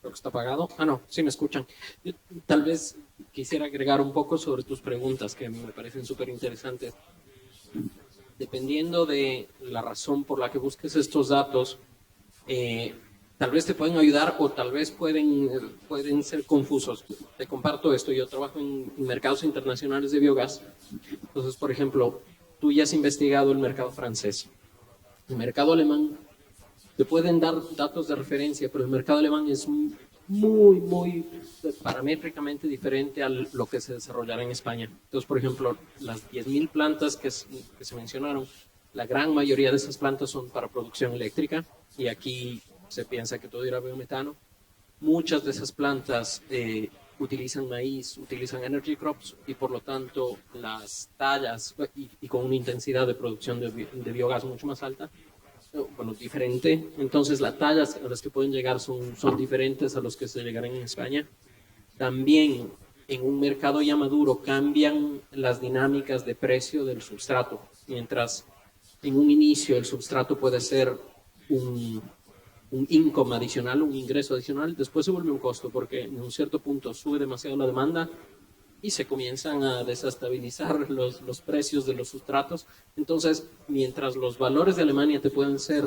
Creo que está apagado. Ah, no, sí me escuchan. Yo, tal vez quisiera agregar un poco sobre tus preguntas, que me parecen súper interesantes. Dependiendo de la razón por la que busques estos datos, tal vez te pueden ayudar o tal vez pueden ser confusos. Te comparto esto. Yo trabajo en mercados internacionales de biogás. Entonces, por ejemplo, tú ya has investigado el mercado francés. El mercado alemán, te pueden dar datos de referencia, pero el mercado alemán es muy paramétricamente diferente a lo que se desarrollará en España. Entonces, por ejemplo, las 10.000 plantas que se mencionaron, la gran mayoría de esas plantas son para producción eléctrica, y aquí se piensa que todo irá a biometano. Muchas de esas plantas utilizan maíz, utilizan energy crops, y por lo tanto las tallas y con una intensidad de producción de biogás mucho más alta, bueno, diferente. Entonces las tallas a las que pueden llegar son diferentes a los que se llegarán en España. También en un mercado ya maduro cambian las dinámicas de precio del substrato. Mientras en un inicio el substrato puede ser un income adicional, un ingreso adicional, después se vuelve un costo, porque en un cierto punto sube demasiado la demanda y se comienzan a desestabilizar los precios de los sustratos. Entonces, mientras los valores de Alemania te pueden ser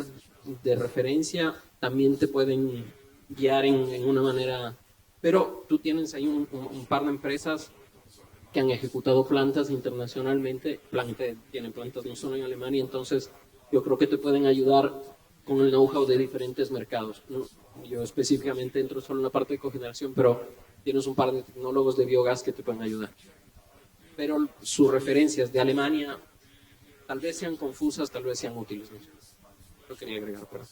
de referencia, también te pueden guiar en una manera... Pero tú tienes ahí un par de empresas que han ejecutado plantas internacionalmente. Planté tienen plantas no solo en Alemania, entonces yo creo que te pueden ayudar con el know-how de diferentes mercados, ¿no? Yo específicamente entro solo en la parte de cogeneración, pero tienes un par de tecnólogos de biogás que te pueden ayudar. Pero sus referencias de Alemania tal vez sean confusas, tal vez sean útiles, ¿no? Lo quería agregar, pero...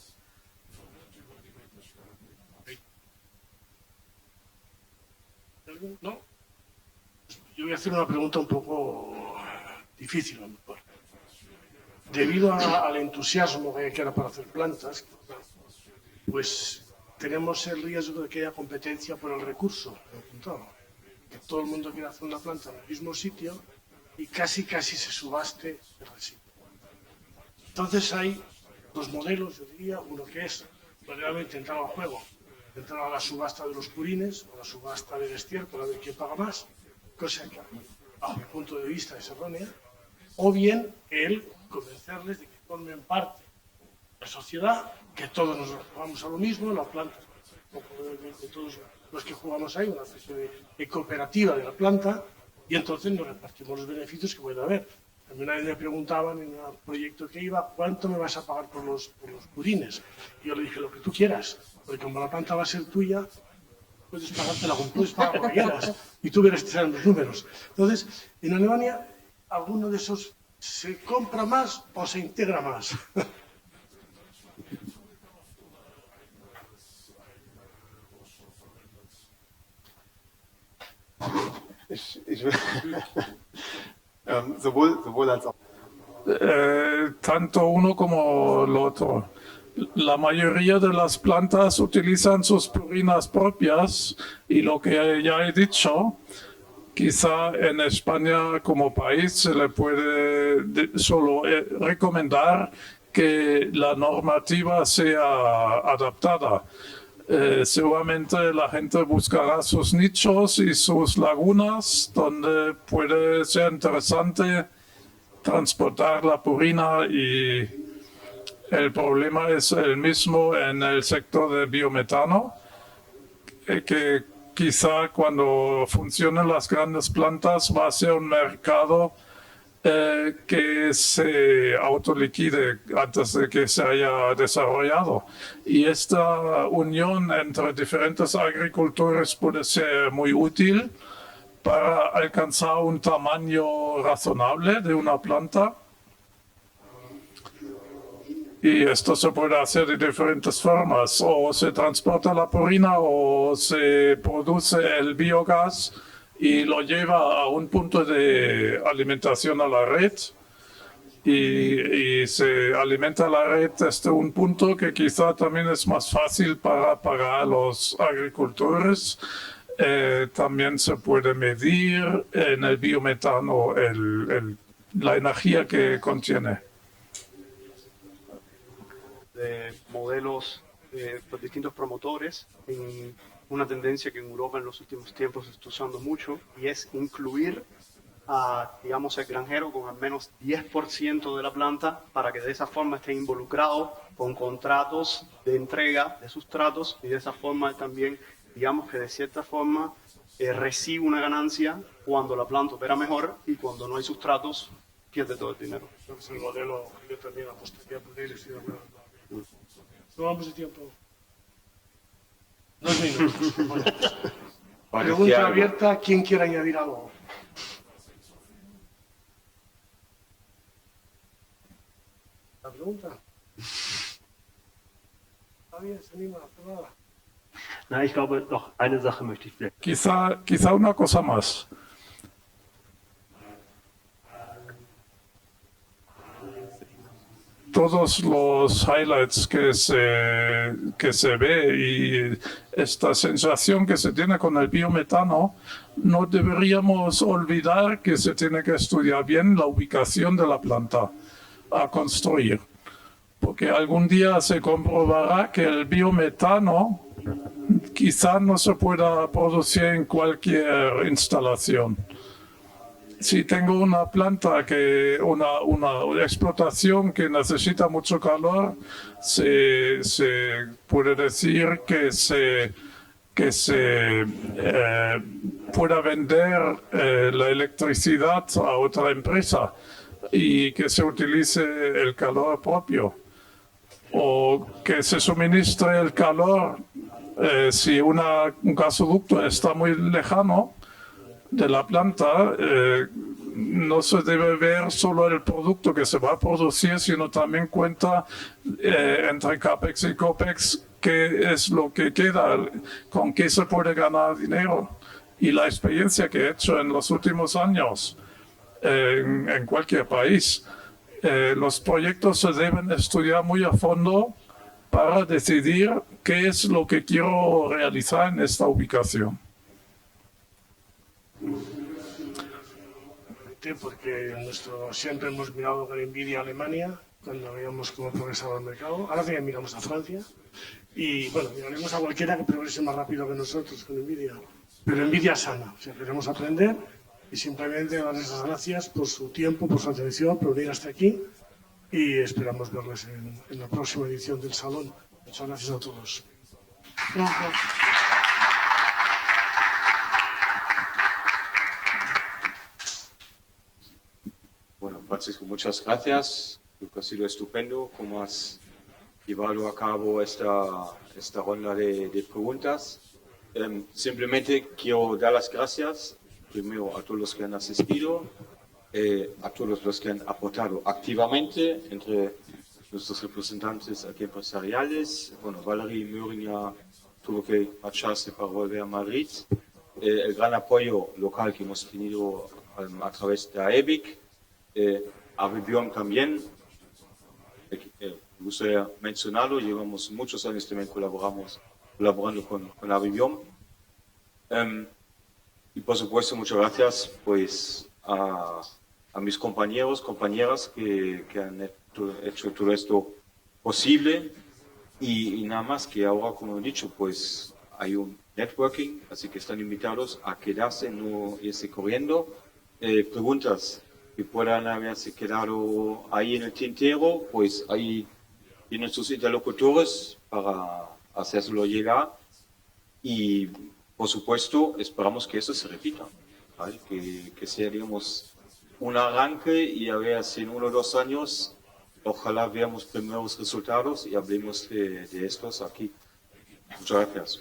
¿No? Yo voy a hacer una pregunta un poco difícil, a lo mejor. Debido al entusiasmo que hay para hacer plantas, pues tenemos el riesgo de que haya competencia por el recurso, que todo el mundo quiera hacer una planta en el mismo sitio y casi se subaste el residuo. Entonces hay dos modelos, yo diría, uno que es verdaderamente entrar al juego entrar a la subasta de los purines o la subasta del estiércol a ver quién paga más, cosa que bajo mi punto de vista es errónea, o bien el convencerles de que formen parte de la sociedad, que todos nos jugamos a lo mismo, la planta, de todos los que jugamos ahí, una especie de cooperativa de la planta, y entonces nos repartimos los beneficios que puede haber. A mí una vez me preguntaban en un proyecto que iba, ¿cuánto me vas a pagar por los purines? Y yo le dije, lo que tú quieras, porque como la planta va a ser tuya, puedes pagártela como puedes pagar lo que quieras, y tú verás que serán los números. Entonces, en Alemania, alguno de esos se compra más o se integra más. Sowohl als auch. Tanto uno como el otro. La mayoría de las plantas utilizan sus purinas propias y lo que ya he dicho, quizá en España como país se le puede solo recomendar que la normativa sea adaptada. Seguramente la gente buscará sus nichos y sus lagunas donde puede ser interesante transportar la purina, y el problema es el mismo en el sector de biometano, que quizá cuando funcionen las grandes plantas va a ser un mercado que se autoliquide antes de que se haya desarrollado. Y esta unión entre diferentes agricultores puede ser muy útil para alcanzar un tamaño razonable de una planta. Y esto se puede hacer de diferentes formas. O se transporta la purina o se produce el biogás y lo lleva a un punto de alimentación a la red. Y se alimenta la red desde un punto que quizá también es más fácil para pagar a los agricultores. También se puede medir en el biometano la energía que contiene. De modelos por distintos promotores, en una tendencia que en Europa en los últimos tiempos se está usando mucho, y es incluir a, digamos, el granjero con al menos 10% de la planta, para que de esa forma esté involucrado con contratos de entrega de sustratos, y de esa forma también, digamos, que de cierta forma recibe una ganancia cuando la planta opera mejor, y cuando no hay sustratos pierde todo el dinero. Es el modelo que yo también apostaría por él, estoy de acuerdo. No vamos de tiempo. 2 minutos. Bueno. Pregunta abierta, ¿quién quiere añadir algo? ¿La pregunta? ¿Está bien? ¿Se anima? Nada. Na, ich glaube, noch eine Sache möchte ich vielleicht. Quizá una cosa más. Todos los highlights que se ve y esta sensación que se tiene con el biometano, no deberíamos olvidar que se tiene que estudiar bien la ubicación de la planta a construir, porque algún día se comprobará que el biometano quizá no se pueda producir en cualquier instalación. Si tengo una planta una explotación que necesita mucho calor, se puede decir que se pueda vender la electricidad a otra empresa y que se utilice el calor propio, o que se suministre el calor si un gasoducto está muy lejano de la planta. No se debe ver solo el producto que se va a producir, sino también cuenta entre CAPEX y COPEX qué es lo que queda, con qué se puede ganar dinero. Y la experiencia que he hecho en los últimos años en cualquier país, los proyectos se deben estudiar muy a fondo para decidir qué es lo que quiero realizar en esta ubicación. Porque siempre hemos mirado con envidia a Alemania, cuando veamos cómo progresaba el mercado. Ahora también miramos a Francia y, bueno, miraremos a cualquiera que progrese más rápido que nosotros con NVIDIA. Pero NVIDIA sana, o sea, queremos aprender y simplemente darles las gracias por su tiempo, por su atención, por venir hasta aquí y esperamos verles en la próxima edición del Salón. Muchas gracias a todos. Gracias. Bueno, Francisco, muchas gracias. Creo que ha sido estupendo cómo has llevado a cabo esta ronda de preguntas. Simplemente quiero dar las gracias primero a todos los que han asistido, a todos los que han aportado activamente, entre nuestros representantes aquí empresariales. Bueno, Valerie Möhring ya tuvo que marcharse para volver a Madrid. El gran apoyo local que hemos tenido a través de AEBIC. Avibiom también, me gustaría mencionarlo, llevamos muchos años también colaborando con Avibiom. Y por supuesto, muchas gracias pues, a mis compañeros, compañeras que han hecho todo esto posible. Y nada más que ahora, como he dicho, pues hay un networking, así que están invitados a quedarse, no irse corriendo. Preguntas que puedan haberse quedado ahí en el tintero, pues ahí tienen sus interlocutores para hacérselo llegar. Y por supuesto, esperamos que eso se repita, ¿vale? Que sea, digamos, un arranque y a ver si en 1 o 2 años, ojalá veamos primeros resultados y hablemos de estos aquí. Muchas gracias.